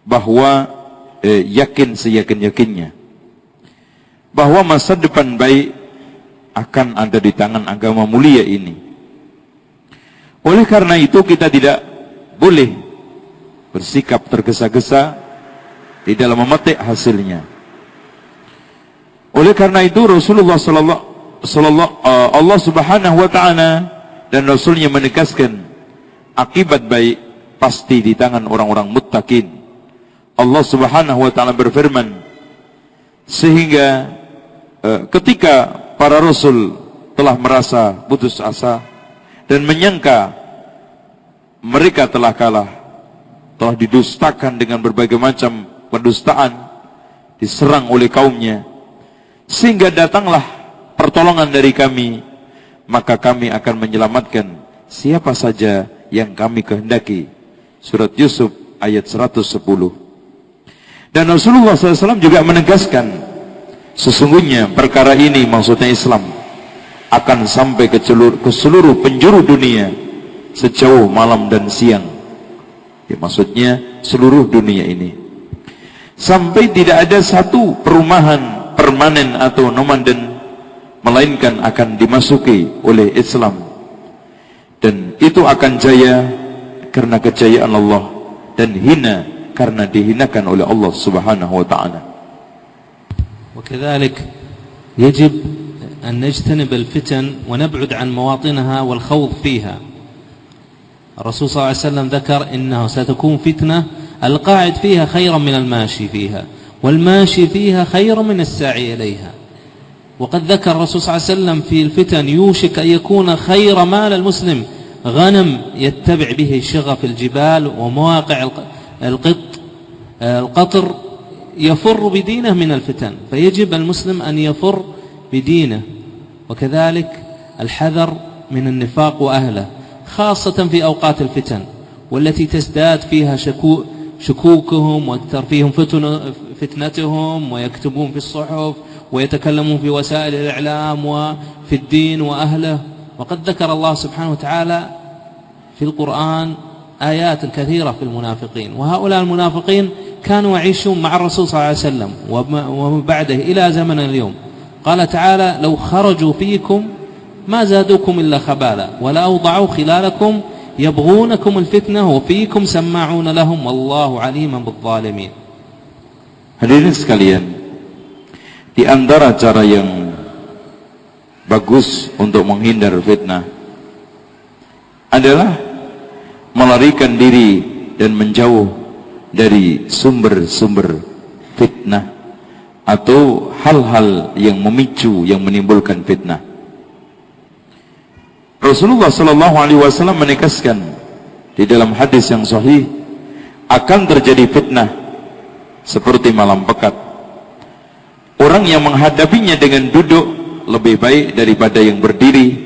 bahwa yakin seyakin-yakinnya bahwa masa depan baik akan ada di tangan agama mulia ini. Oleh karena itu kita tidak boleh bersikap tergesa-gesa di dalam memetik hasilnya. Oleh karena itu Rasulullah Allah Subhanahu wa taala dan Rasulnya menegaskan akibat baik pasti di tangan orang-orang muttaqin. Allah Subhanahu wa taala berfirman, sehingga ketika para rasul telah merasa putus asa dan menyangka mereka telah kalah, telah didustakan dengan berbagai macam pendustaan, diserang oleh kaumnya, sehingga datanglah pertolongan dari kami, maka kami akan menyelamatkan siapa saja yang kami kehendaki. Surat Yusuf ayat 110. Dan Rasulullah SAW juga menegaskan, sesungguhnya perkara ini, maksudnya Islam, akan sampai ke seluruh penjuru dunia sejauh malam dan siang. Ya, maksudnya seluruh dunia ini, sampai tidak ada satu perumahan permanen atau nomaden, melainkan akan dimasuki oleh Islam. Dan itu akan jaya karena kejayaan Allah, dan hina karena dihinakan oleh Allah Subhanahu wa ta'ala. وكذلك يجب أن نجتنب الفتن ونبعد عن مواطنها والخوض فيها. الرسول صلى الله عليه وسلم ذكر إنه ستكون فتنة القاعد فيها خيرا من الماشي فيها، والماشي فيها خيرا من الساعي إليها. وقد ذكر الرسول صلى الله عليه وسلم في الفتن يوشك أن يكون خير مال المسلم غنم يتبع به شغف الجبال ومواقع القطر يفر بدينه من الفتن، فيجب المسلم أن يفر بدينه. وكذلك الحذر من النفاق وأهله، خاصة في أوقات الفتن والتي تزداد فيها شكوكهم وتكثر فيهم فتنتهم، ويكتبون في الصحف ويتكلمون في وسائل الإعلام وفي الدين وأهله. وقد ذكر الله سبحانه وتعالى في القرآن آيات كثيرة في المنافقين، وهؤلاء المنافقين كانوا يعيشون مع الرسول صلى الله عليه وسلم ومن بعده إلى زمن اليوم. قال تعالى: لو خرجوا فيكم ما زادوكم إلا خبالا ولا أوضعوا خلالكم يبغونكم الفتنة وفيكم سماعون لهم والله عليم بالظالمين. Hadirin sekalian, di antara cara yang bagus untuk menghindar fitnah adalah melarikan diri dan menjauh dari sumber-sumber fitnah atau hal-hal yang memicu, yang menimbulkan fitnah. Rasulullah sallallahu alaihi wasallam menegaskan di dalam hadis yang sahih, akan terjadi fitnah seperti malam pekat. Orang yang menghadapinya dengan duduk lebih baik daripada yang berdiri,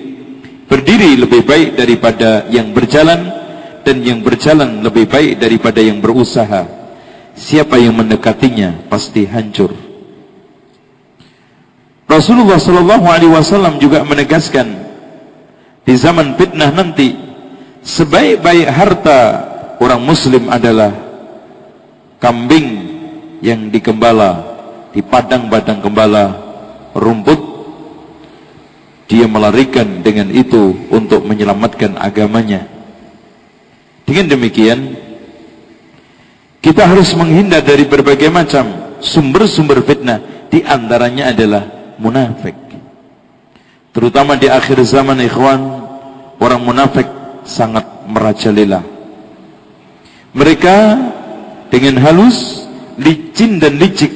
berdiri lebih baik daripada yang berjalan, dan yang berjalan lebih baik daripada yang berusaha. Siapa yang mendekatinya pasti hancur. Rasulullah sallallahu alaihi wasallam juga menegaskan, di zaman fitnah nanti, sebaik-baik harta orang muslim adalah kambing yang digembala di padang-padang gembala rumput. Dia melarikan dengan itu untuk menyelamatkan agamanya. Dengan demikian, kita harus menghindar dari berbagai macam sumber-sumber fitnah. Di antaranya adalah munafik. Terutama di akhir zaman, ikhwan, orang munafik sangat merajalela. Mereka dengan halus, licin dan licik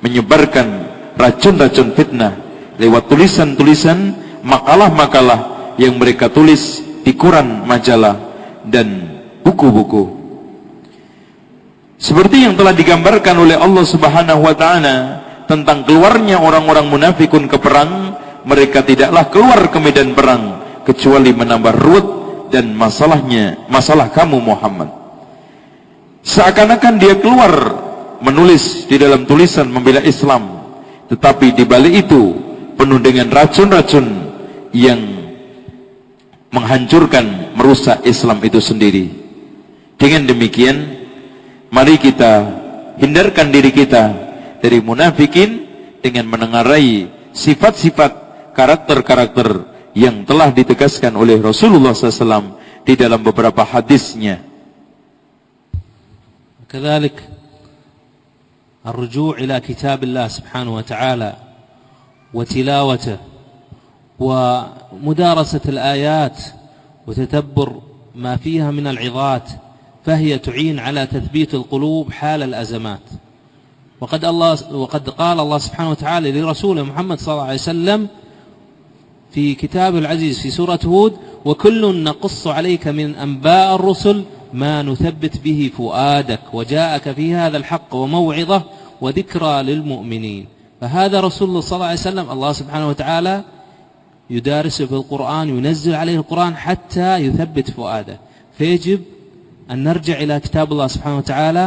menyebarkan racun-racun fitnah lewat tulisan-tulisan, makalah-makalah yang mereka tulis di koran, majalah, dan buku-buku. Seperti yang telah digambarkan oleh Allah Subhanahu wa Ta'ala tentang keluarnya orang-orang munafikun ke perang, mereka tidaklah keluar ke medan perang kecuali menambah ruwet dan masalah kamu Muhammad. Seakan-akan dia keluar menulis di dalam tulisan membela Islam, tetapi di balik itu penuh dengan racun-racun yang menghancurkan, merusak Islam itu sendiri. Dengan demikian, mari kita hindarkan diri kita dari munafikin dengan menengarai sifat-sifat, karakter-karakter yang telah ditegaskan oleh Rasulullah SAW di dalam beberapa hadisnya. كذلك الرجوع إلى كتاب الله سبحانه وتعالى وتلاوته ومدارسة الآيات وتتبر ما فيها من العظات، فهي تعين على تثبيت القلوب حال الأزمات. وقد قال الله سبحانه وتعالى لرسوله محمد صلى الله عليه وسلم في كتاب العزيز في سورة هود: وكل نقص عليك من أنباء الرسل ما نثبت به فؤادك وجاءك في هذا الحق وموعظة وذكرى للمؤمنين. فهذا رسول الله صلى الله عليه وسلم الله سبحانه وتعالى يدارسه في القرآن، ينزل عليه القرآن حتى يثبت فؤاده. فيجب أن نرجع إلى كتاب الله سبحانه وتعالى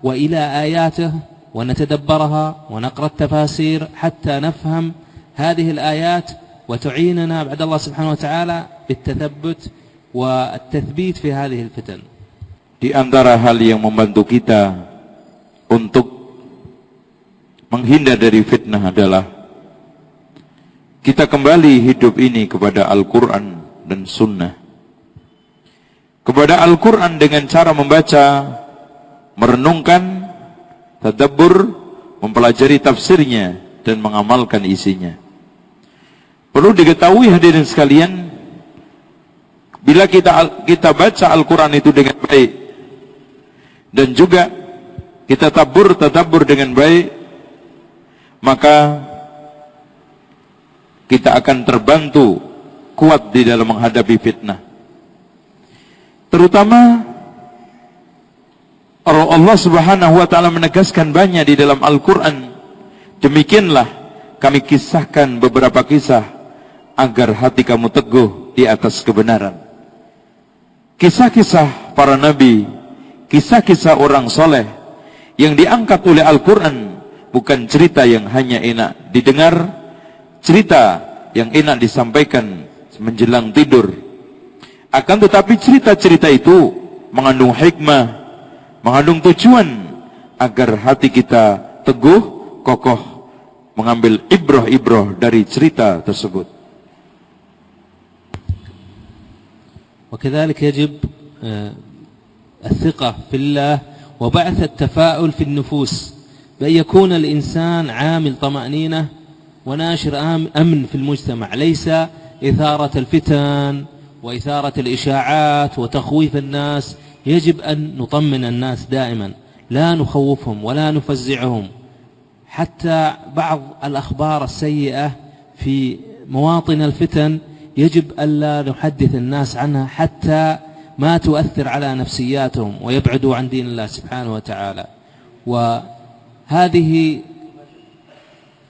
وإلى آياته ونتدبرها ونقرأ التفاسير حتى نفهم هذه الآيات وتعيننا بعد الله سبحانه وتعالى بالتثبت والتثبيت في هذه الفتن. Di antara hal yang membantu kita untuk menghindar dari fitnah adalah kita kembali hidup ini kepada Al-Quran dan Sunnah. Kepada Al-Quran dengan cara membaca, merenungkan, tadabbur, mempelajari tafsirnya, dan mengamalkan isinya. Perlu diketahui hadirin sekalian, bila kita baca Al-Quran itu dengan baik, dan juga kita tadabbur dengan baik, maka kita akan terbantu kuat di dalam menghadapi fitnah. Terutama Allah Subhanahu wa Ta'ala menegaskan banyak di dalam Al-Quran. Demikianlah kami kisahkan beberapa kisah agar hati kamu teguh di atas kebenaran. Kisah-kisah para nabi, kisah-kisah orang soleh yang diangkat oleh Al-Quran bukan cerita yang hanya enak didengar, cerita yang enak disampaikan menjelang tidur. Akan tetapi cerita-cerita itu mengandung hikmah, mengandung tujuan agar hati kita teguh, kokoh, mengambil ibrah-ibrah dari cerita tersebut. وكذلك يجب الثقة في الله وبعث التفاؤل في النفوس، بأن يكون الإنسان عامل طمأنينة وناشر أمن في المجتمع، ليس إثارة الفتن وإثارة الإشاعات وتخويف الناس. يجب أن نطمن الناس دائما، لا نخوفهم ولا نفزعهم. حتى بعض الأخبار السيئة في مواطن الفتن يجب ألا نحدث الناس عنها حتى ما تؤثر على نفسياتهم ويبعدوا عن دين الله سبحانه وتعالى. وهذه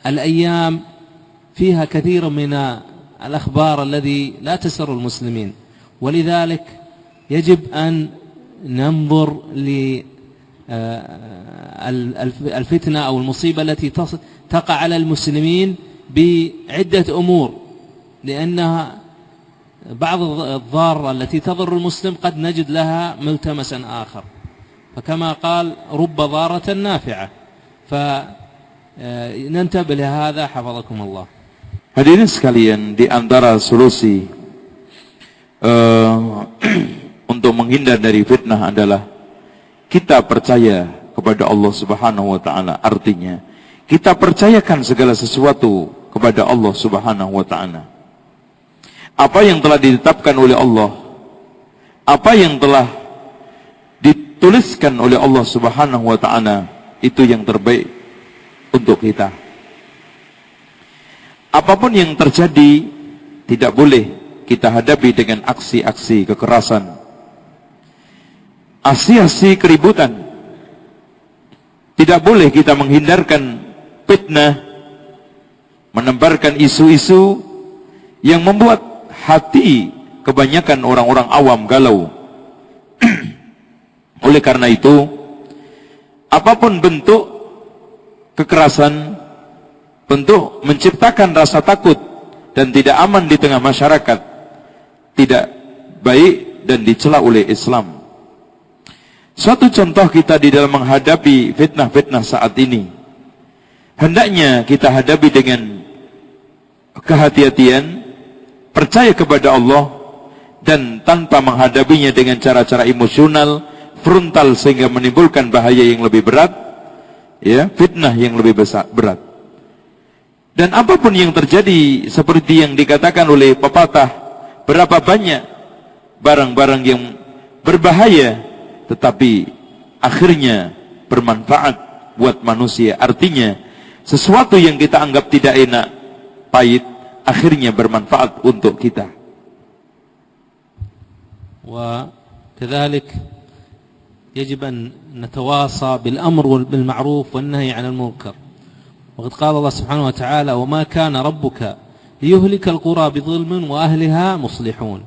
الأيام فيها كثير من الأخبار الذي لا تسر المسلمين، ولذلك يجب أن ننظر للفتنة أو المصيبة التي تقع على المسلمين بعدة أمور، لأنها بعض الضارة التي تضر المسلم قد نجد لها ملتمسا آخر، فكما قال رب ضارة نافعة، فننتبه لهذا حفظكم الله. Hadirin sekalian, di antara solusi untuk menghindar dari fitnah adalah kita percaya kepada Allah Subhanahu wa taala. Artinya, kita percayakan segala sesuatu kepada Allah Subhanahu wa taala. Apa yang telah ditetapkan oleh Allah, apa yang telah dituliskan oleh Allah Subhanahu wa taala, itu yang terbaik untuk kita. Apapun yang terjadi, tidak boleh kita hadapi dengan aksi-aksi kekerasan, aksi-aksi keributan. Tidak boleh kita menghindarkan fitnah, menebarkan isu-isu yang membuat hati kebanyakan orang-orang awam galau. Oleh karena itu, apapun bentuk kekerasan, bentuk menciptakan rasa takut dan tidak aman di tengah masyarakat, tidak baik dan dicela oleh Islam. Suatu contoh kita di dalam menghadapi fitnah-fitnah saat ini, hendaknya kita hadapi dengan kehati-hatian, percaya kepada Allah, dan tanpa menghadapinya dengan cara-cara emosional, frontal, sehingga menimbulkan bahaya yang lebih berat, ya, fitnah yang lebih berat. Dan apapun yang terjadi, seperti yang dikatakan oleh pepatah, berapa banyak barang-barang yang berbahaya tetapi akhirnya bermanfaat buat manusia. Artinya, sesuatu yang kita anggap tidak enak, pahit, akhirnya bermanfaat untuk kita. وكذلك يجب أن نتواصى بالأمر بالمعروف والنهي عن المنكر. وقد قال الله سبحانه وتعالى: وما كان ربك ليهلك القرى بظلم وأهلها مصلحون.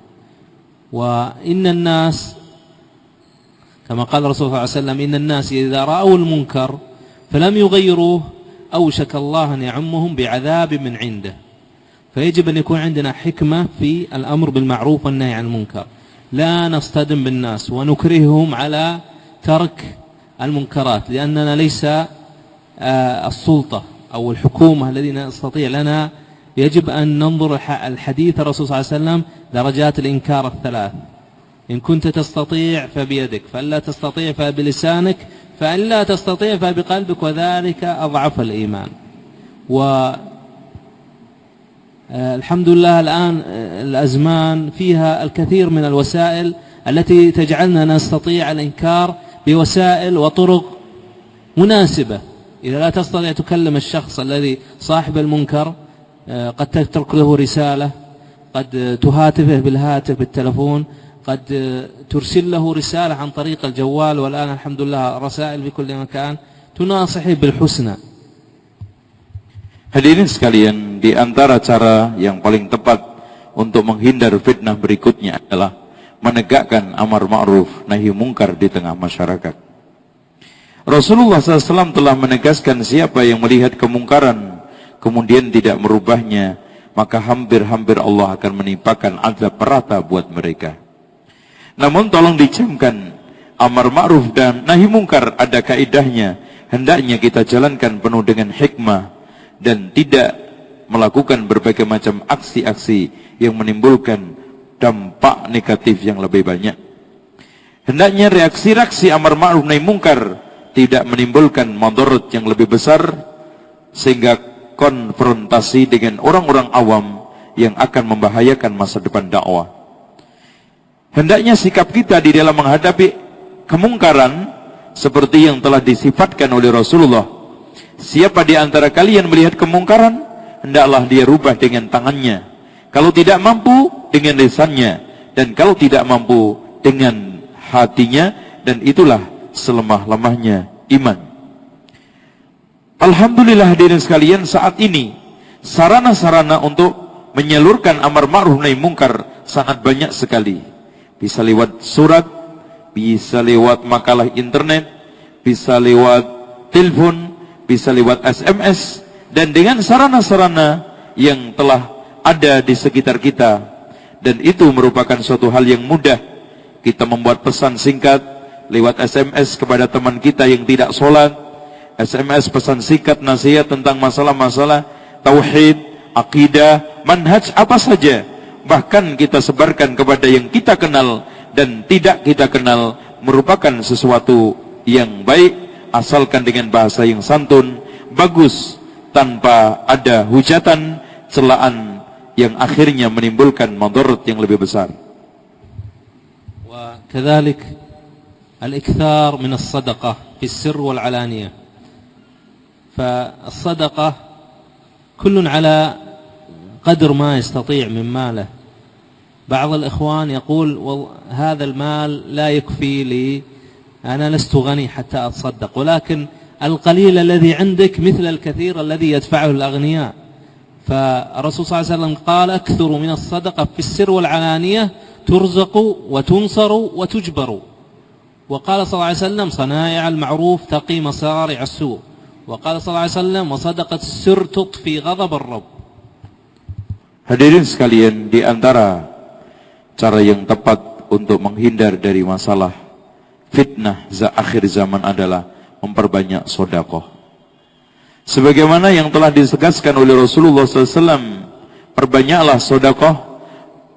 وإن الناس كما قال الرسول صلى الله عليه وسلم: إن الناس إذا رأوا المنكر فلم يغيروه أوشك الله أن يعمهم بعذاب من عنده. فيجب أن يكون عندنا حكمة في الأمر بالمعروف والنهي عن المنكر، لا نصطدم بالناس ونكرههم على ترك المنكرات، لأننا ليس السلطة أو الحكومة الذين نستطيع. لنا يجب أن ننظر الحديث الرسول صلى الله عليه وسلم درجات الإنكار الثلاث: إن كنت تستطيع فبيدك، فإن لا تستطيع فبلسانك، فإن لا تستطيع فبقلبك، وذلك أضعف الإيمان. والحمد لله الآن الأزمان فيها الكثير من الوسائل التي تجعلنا نستطيع الإنكار بوسائل وطرق مناسبة. إذا لا تستطيع تكلم الشخص الذي صاحب المنكر، قد تترك له رسالة، قد تهاتفه بالهاتف بالتلفون، قد ترسل له رسالة عن طريق الجوال، والآن الحمد لله رسائل في كل مكان تناصحه بالحسنى. Hadirin sekalian, di antara cara yang paling tepat untuk menghindar fitnah berikutnya adalah menegakkan amar ma'ruf nahi mungkar di tengah masyarakat. Rasulullah SAW telah menegaskan, siapa yang melihat kemungkaran kemudian tidak merubahnya, maka hampir-hampir Allah akan menimpakan azab merata buat mereka. Namun tolong dicamkan, amar ma'ruf dan nahi mungkar ada kaidahnya. Hendaknya kita jalankan penuh dengan hikmah dan tidak melakukan berbagai macam aksi-aksi yang menimbulkan dampak negatif yang lebih banyak. Hendaknya reaksi-reaksi amar ma'ruf nahi mungkar tidak menimbulkan madarat yang lebih besar, sehingga konfrontasi dengan orang-orang awam yang akan membahayakan masa depan dakwah. Hendaknya sikap kita di dalam menghadapi kemungkaran seperti yang telah disifatkan oleh Rasulullah. Siapa di antara kalian melihat kemungkaran, hendaklah dia rubah dengan tangannya. Kalau tidak mampu, dengan lisannya. Dan kalau tidak mampu, dengan hatinya. Dan itulah selemah-lemahnya iman. Alhamdulillah hadirin sekalian, saat ini sarana-sarana untuk menyalurkan amar ma'ruf nahi mungkar sangat banyak sekali. Bisa lewat surat, bisa lewat makalah internet, bisa lewat telepon, bisa lewat SMS, dan dengan sarana-sarana yang telah ada di sekitar kita. Dan itu merupakan suatu hal yang mudah. Kita membuat pesan singkat lewat SMS kepada teman kita yang tidak sholat, SMS pesan singkat nasihat tentang masalah-masalah tauhid, akidah, manhaj, apa saja. Bahkan kita sebarkan kepada yang kita kenal dan tidak kita kenal, merupakan sesuatu yang baik, asalkan dengan bahasa yang santun, bagus, tanpa ada hujatan, celaan yang akhirnya menimbulkan madarat yang lebih besar. وكذلك الإكثار من الصدقة في السر والعلانية. فالصدقة كل على قدر ما يستطيع من ماله. بعض الإخوان يقول هذا المال لا يكفي لي، أنا لست غني حتى أتصدق، ولكن القليل الذي عندك مثل الكثير الذي يدفعه الأغنياء. فالرسول صلى الله عليه وسلم قال أكثروا من الصدقة في السر والعلانية ترزقوا وتنصروا وتجبروا. وقال صلى الله عليه وسلم صنائع المعروف تقي مصارع السوء. وقال صلى الله عليه وسلم وصدقة السر تطفي غضب الرب. Hadirin sekalian, di antara cara yang tepat untuk menghindar dari masalah fitnah akhir zaman adalah memperbanyak sedekah. Sebagaimana yang telah ditegaskan oleh Rasulullah SAW, perbanyaklah sedekah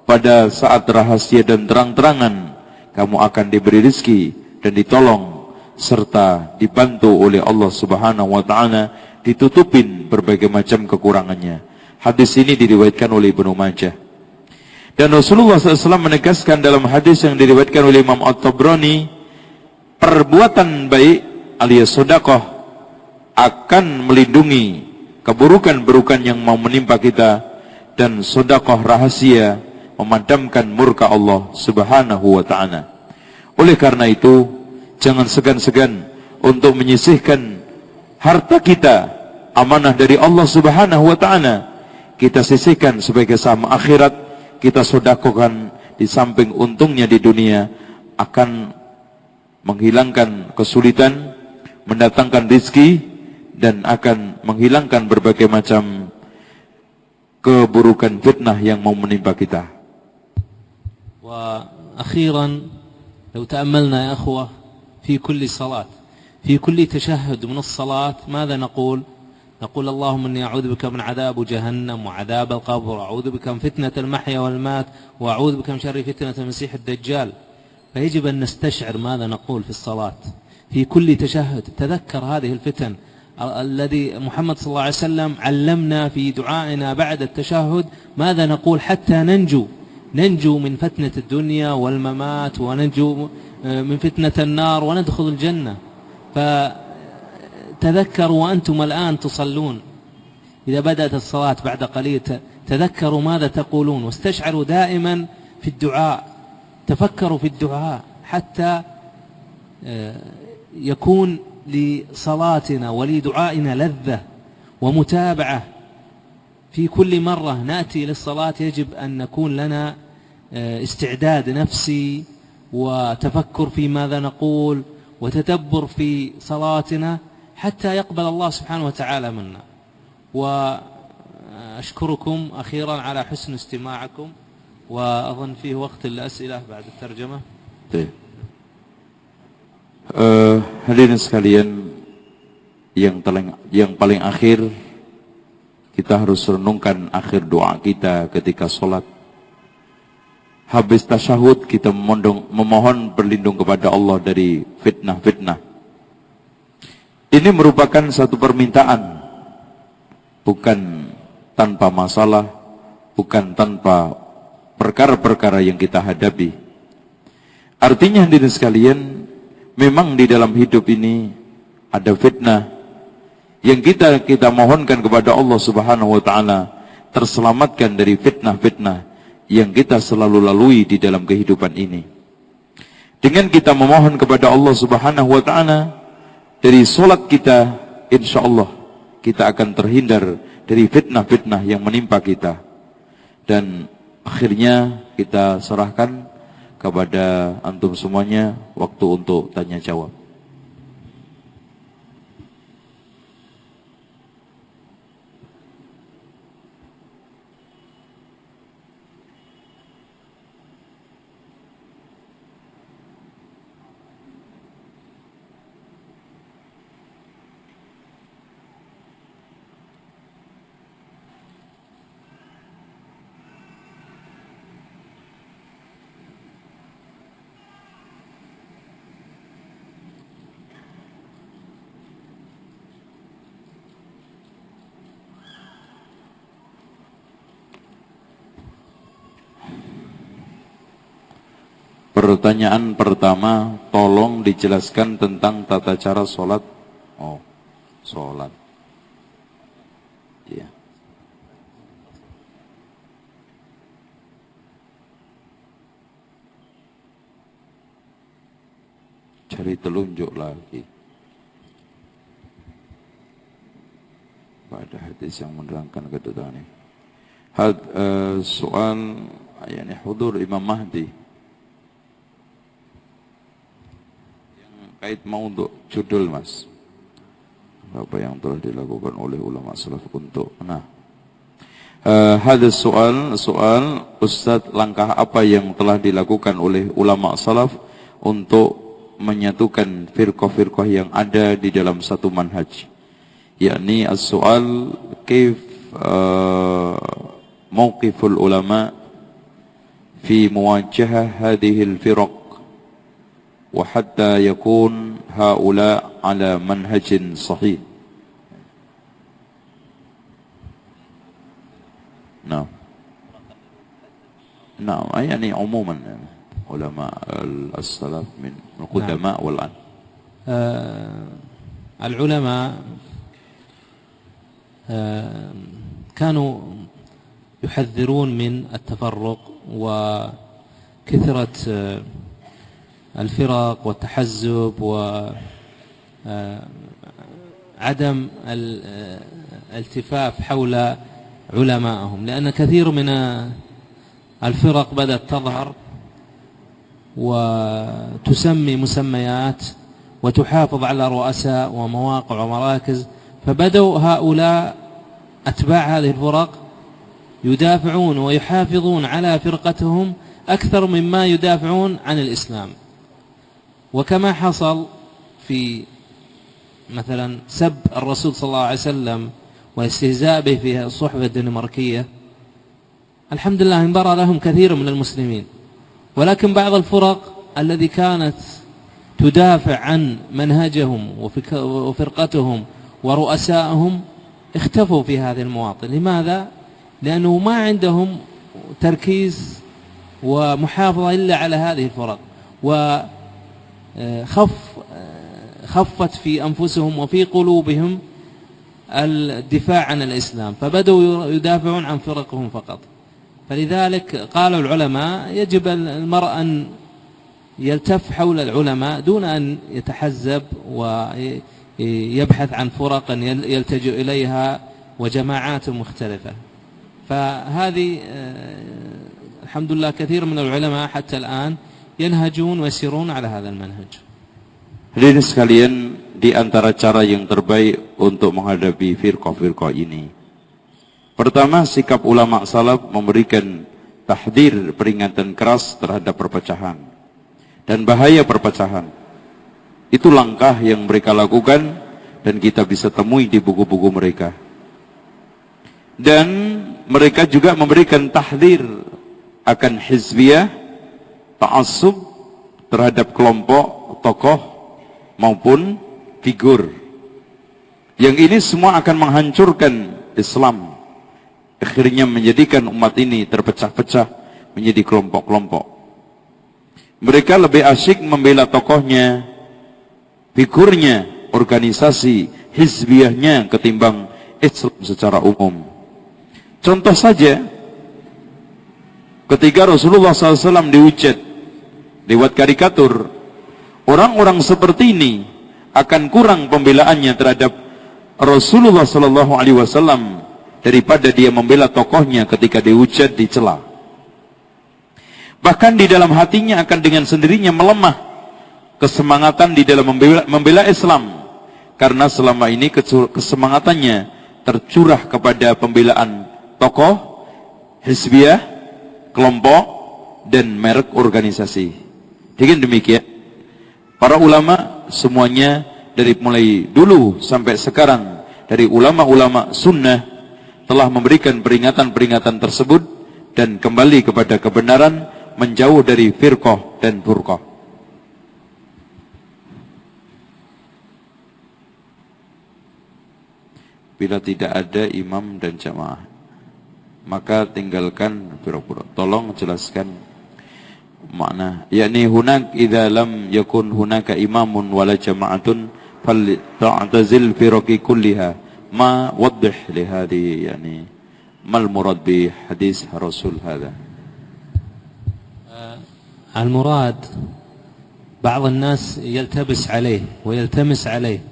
pada saat rahasia dan terang-terangan. Kamu akan diberi rezeki dan ditolong serta dibantu oleh Allah Subhanahu wa taala, ditutupin berbagai macam kekurangannya. Hadis ini diriwayatkan oleh Ibnu Majah. Dan Rasulullah SAW menegaskan dalam hadis yang diriwayatkan oleh Imam At-Tabrani, perbuatan baik alias sedekah akan melindungi keburukan-burukan yang mau menimpa kita, dan sedekah rahasia memadamkan murka Allah Subhanahu wa ta'ala. Oleh karena itu, jangan segan-segan untuk menyisihkan harta kita, amanah dari Allah Subhanahu wa ta'ala. Kita sisihkan sebagai saham akhirat, kita sedekahkan. Di samping untungnya di dunia, akan menghilangkan kesulitan, mendatangkan rezeki, dan akan menghilangkan berbagai macam keburukan fitnah yang mau menimpa kita. وأخيرا لو تأملنا يا أخوة في كل صلاة، في كل تشهد من الصلاة، ماذا نقول؟ نقول اللهم إني أعوذ بك من عذاب جهنم وعذاب القبر، وأعوذ بك من فتنة المحيا والمات، وأعوذ بك من شر فتنة المسيح الدجال. فيجب أن نستشعر ماذا نقول في الصلاة في كل تشهد. تذكر هذه الفتن الذي محمد صلى الله عليه وسلم علمنا في دعائنا بعد التشهد ماذا نقول حتى ننجو من فتنة الدنيا والممات، وننجو من فتنة النار، وندخل الجنة. فتذكروا وأنتم الآن تصلون، إذا بدأت الصلاة بعد قليل تذكروا ماذا تقولون، واستشعروا دائما في الدعاء، تفكروا في الدعاء حتى يكون لصلاتنا ولدعائنا لذة ومتابعة. في كل مرة نأتي للصلاة يجب أن نكون لنا استعداد نفسي وتفكر في ماذا نقول وتدبر في صلاتنا حتى يقبل الله سبحانه وتعالى منا. وأشكركم أخيرا على حسن استماعكم، وأظن فيه وقت للأسئلة بعد الترجمة. Hadirin sekalian, yang paling akhir, kita harus renungkan akhir doa kita ketika sholat. habis tasyahud kita memohon berlindung kepada Allah dari fitnah-fitnah. Ini merupakan satu permintaan, bukan tanpa masalah, bukan tanpa perkara-perkara yang kita hadapi. Artinya hadirin sekalian, memang di dalam hidup ini ada fitnah yang kita mohonkan kepada Allah Subhanahu wa taala terselamatkan dari fitnah-fitnah yang kita selalu lalui di dalam kehidupan ini. Dengan kita memohon kepada Allah Subhanahu wa taala, dari salat kita insyaallah kita akan terhindar dari fitnah-fitnah yang menimpa kita. Dan akhirnya kita serahkan kepada antum semuanya waktu untuk tanya jawab. Pertanyaan pertama, tolong dijelaskan tentang tata cara sholat. Oh, sholat. Iya. Cari telunjuk lagi. Pada hadis yang menerangkan kedutaan ini. Soal, yani hudur Imam Mahdi. Kait mau untuk judul mas, apa yang telah dilakukan oleh ulama salaf untuk hadis soal Ustadz, langkah apa yang telah dilakukan oleh ulama salaf untuk menyatukan firqah-firqah yang ada di dalam satu manhaj, yakni as-soal kaif mauqiful ulama fi muwajahah hadhil firaq وحتى يكون هؤلاء على منهج صحيح. نعم يعني عموما علماء السلف من القدماء والآن. العلماء كانوا يحذرون من التفرق وكثرة الفرق والتحزب وعدم الالتفاف حول علمائهم، لأن كثير من الفرق بدأت تظهر وتسمي مسميات وتحافظ على رؤساء ومواقع ومراكز، فبدأوا هؤلاء أتباع هذه الفرق يدافعون ويحافظون على فرقتهم أكثر مما يدافعون عن الإسلام. وكما حصل في مثلا سب الرسول صلى الله عليه وسلم والاستهزاء به في الصحبة الدنماركية، الحمد لله انبرى لهم كثير من المسلمين، ولكن بعض الفرق الذي كانت تدافع عن منهجهم وفرقتهم ورؤسائهم اختفوا في هذه المواطن. لماذا؟ لأنه ما عندهم تركيز ومحافظة إلا على هذه الفرق، خفت في أنفسهم وفي قلوبهم الدفاع عن الإسلام، فبدأوا يدافعون عن فرقهم فقط. فلذلك قالوا العلماء يجب المرء أن يلتف حول العلماء دون أن يتحزب ويبحث عن فرق يلتجئ إليها وجماعات مختلفة. فهذه الحمد لله كثير من العلماء حتى الآن yanhajun wa yasirun ala hadzal manhaj. Hadirin sekalian, di antara cara yang terbaik untuk menghadapi firqah-firqah ini, pertama, sikap ulama salaf memberikan tahdir, peringatan keras terhadap perpecahan dan bahaya perpecahan. Itu langkah yang mereka lakukan dan kita bisa temui di buku-buku mereka. Dan mereka juga memberikan tahdir, akan hizbiyah, ta'assub terhadap kelompok, tokoh maupun figur. Yang ini semua akan menghancurkan Islam. Akhirnya menjadikan umat ini terpecah-pecah menjadi kelompok-kelompok. Mereka lebih asyik membela tokohnya, figurnya, organisasi, hizbiyahnya ketimbang Islam secara umum. Contoh saja, ketika Rasulullah SAW dihujat lewat karikatur, orang-orang seperti ini akan kurang pembelaannya terhadap Rasulullah SAW daripada dia membela tokohnya ketika dihujat, dicela. Bahkan di dalam hatinya akan dengan sendirinya melemah kesemangatan di dalam membela Islam, karena selama ini kesemangatannya tercurah kepada pembelaan tokoh, hizbiyah, kelompok, dan merek organisasi. Dengan demikian, para ulama semuanya dari mulai dulu sampai sekarang, dari ulama-ulama sunnah telah memberikan peringatan-peringatan tersebut dan kembali kepada kebenaran, menjauh dari firqah dan furqah. Bila tidak ada imam dan jamaah, maka tinggalkan pura-pura. Tolong jelaskan makna. Yakni hunak idza lam yakun hunaka imamun wala jama'atun fal ta'tazil firaqi kulliha. Ma waddih li hadhihi, yani mal murad bi hadis Rasul hadha. المراد بعض الناس يلتبس عليه ويلتمس عليه،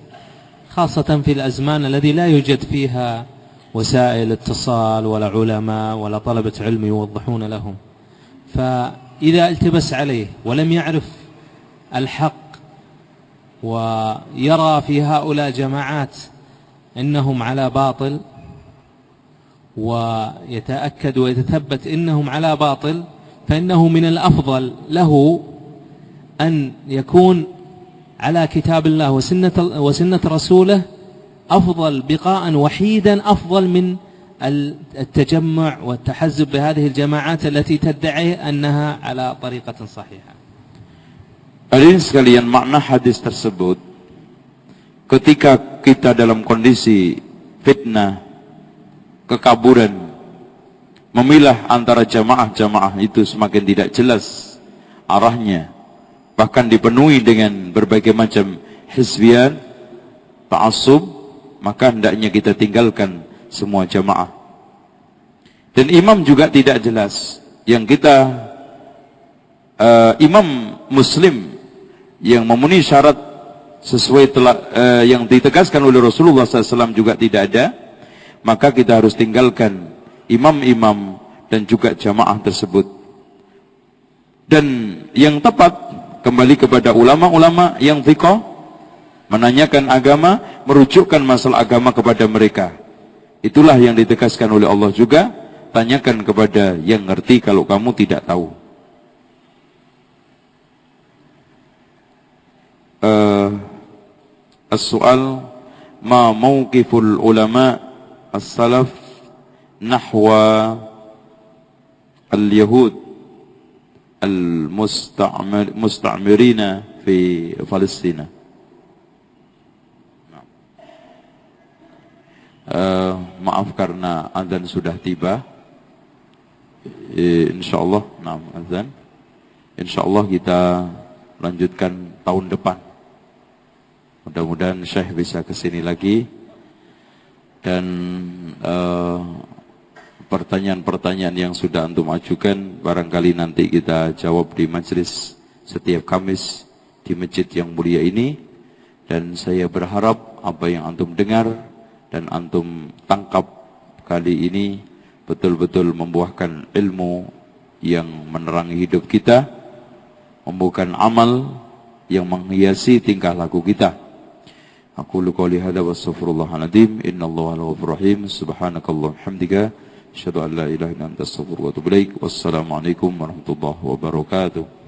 خاصة في الأزمان الذي لا يوجد فيها وسائل اتصال ولا علماء ولا طلبة علم يوضحون لهم. فإذا التبس عليه ولم يعرف الحق ويرى في هؤلاء جماعات إنهم على باطل ويتأكد ويتثبت إنهم على باطل، فإنه من الأفضل له أن يكون على كتاب الله وسنة رسوله أفضل بقاء وحيدا، أفضل من التجمع والتحزب بهذه الجماعات التي تدعي أنها على طريقة صحيحة. Hadirin sekalian, makna hadis tersebut, ketika kita dalam kondisi fitnah, kekaburan, memilah antara jamaah-jamaah itu semakin tidak jelas arahnya, bahkan dipenuhi dengan berbagai macam hizbiyat, ta'assub, maka hendaknya kita tinggalkan semua jamaah. Dan imam juga tidak jelas. Yang kita imam muslim yang memenuhi syarat sesuai yang ditegaskan oleh Rasulullah SAW juga tidak ada, maka kita harus tinggalkan imam-imam dan juga jamaah tersebut. Dan yang tepat kembali kepada ulama-ulama yang thiqah, menanyakan agama, merujukkan masalah agama kepada mereka. Itulah yang ditegaskan oleh Allah juga, tanyakan kepada yang ngerti kalau kamu tidak tahu. As-soal, ma mauqiful ulama as-salaf nahwa al-yahud al-musta'mirina fi Palestina. Maaf karena azan sudah tiba. Insyaallah, azan. Insyaallah kita lanjutkan tahun depan. Mudah-mudahan Syekh bisa kesini lagi. Dan pertanyaan-pertanyaan yang sudah antum ajukan barangkali nanti kita jawab di majelis setiap Kamis di masjid yang mulia ini. Dan saya berharap apa yang antum dengar dan antum tangkap kali ini betul-betul membuahkan ilmu yang menerangi hidup kita, membuahkan amal yang menghiasi tingkah laku kita. Aqulu qouli hadza wa astaghfirullahaladzim. Innallaha ghafurur rahim. Subhanakallahumma hamdika asyhadu an la ilaha illa anta astaghfiruka wa atubu ilaik. Wassalamualaikum warahmatullahi wabarakatuh.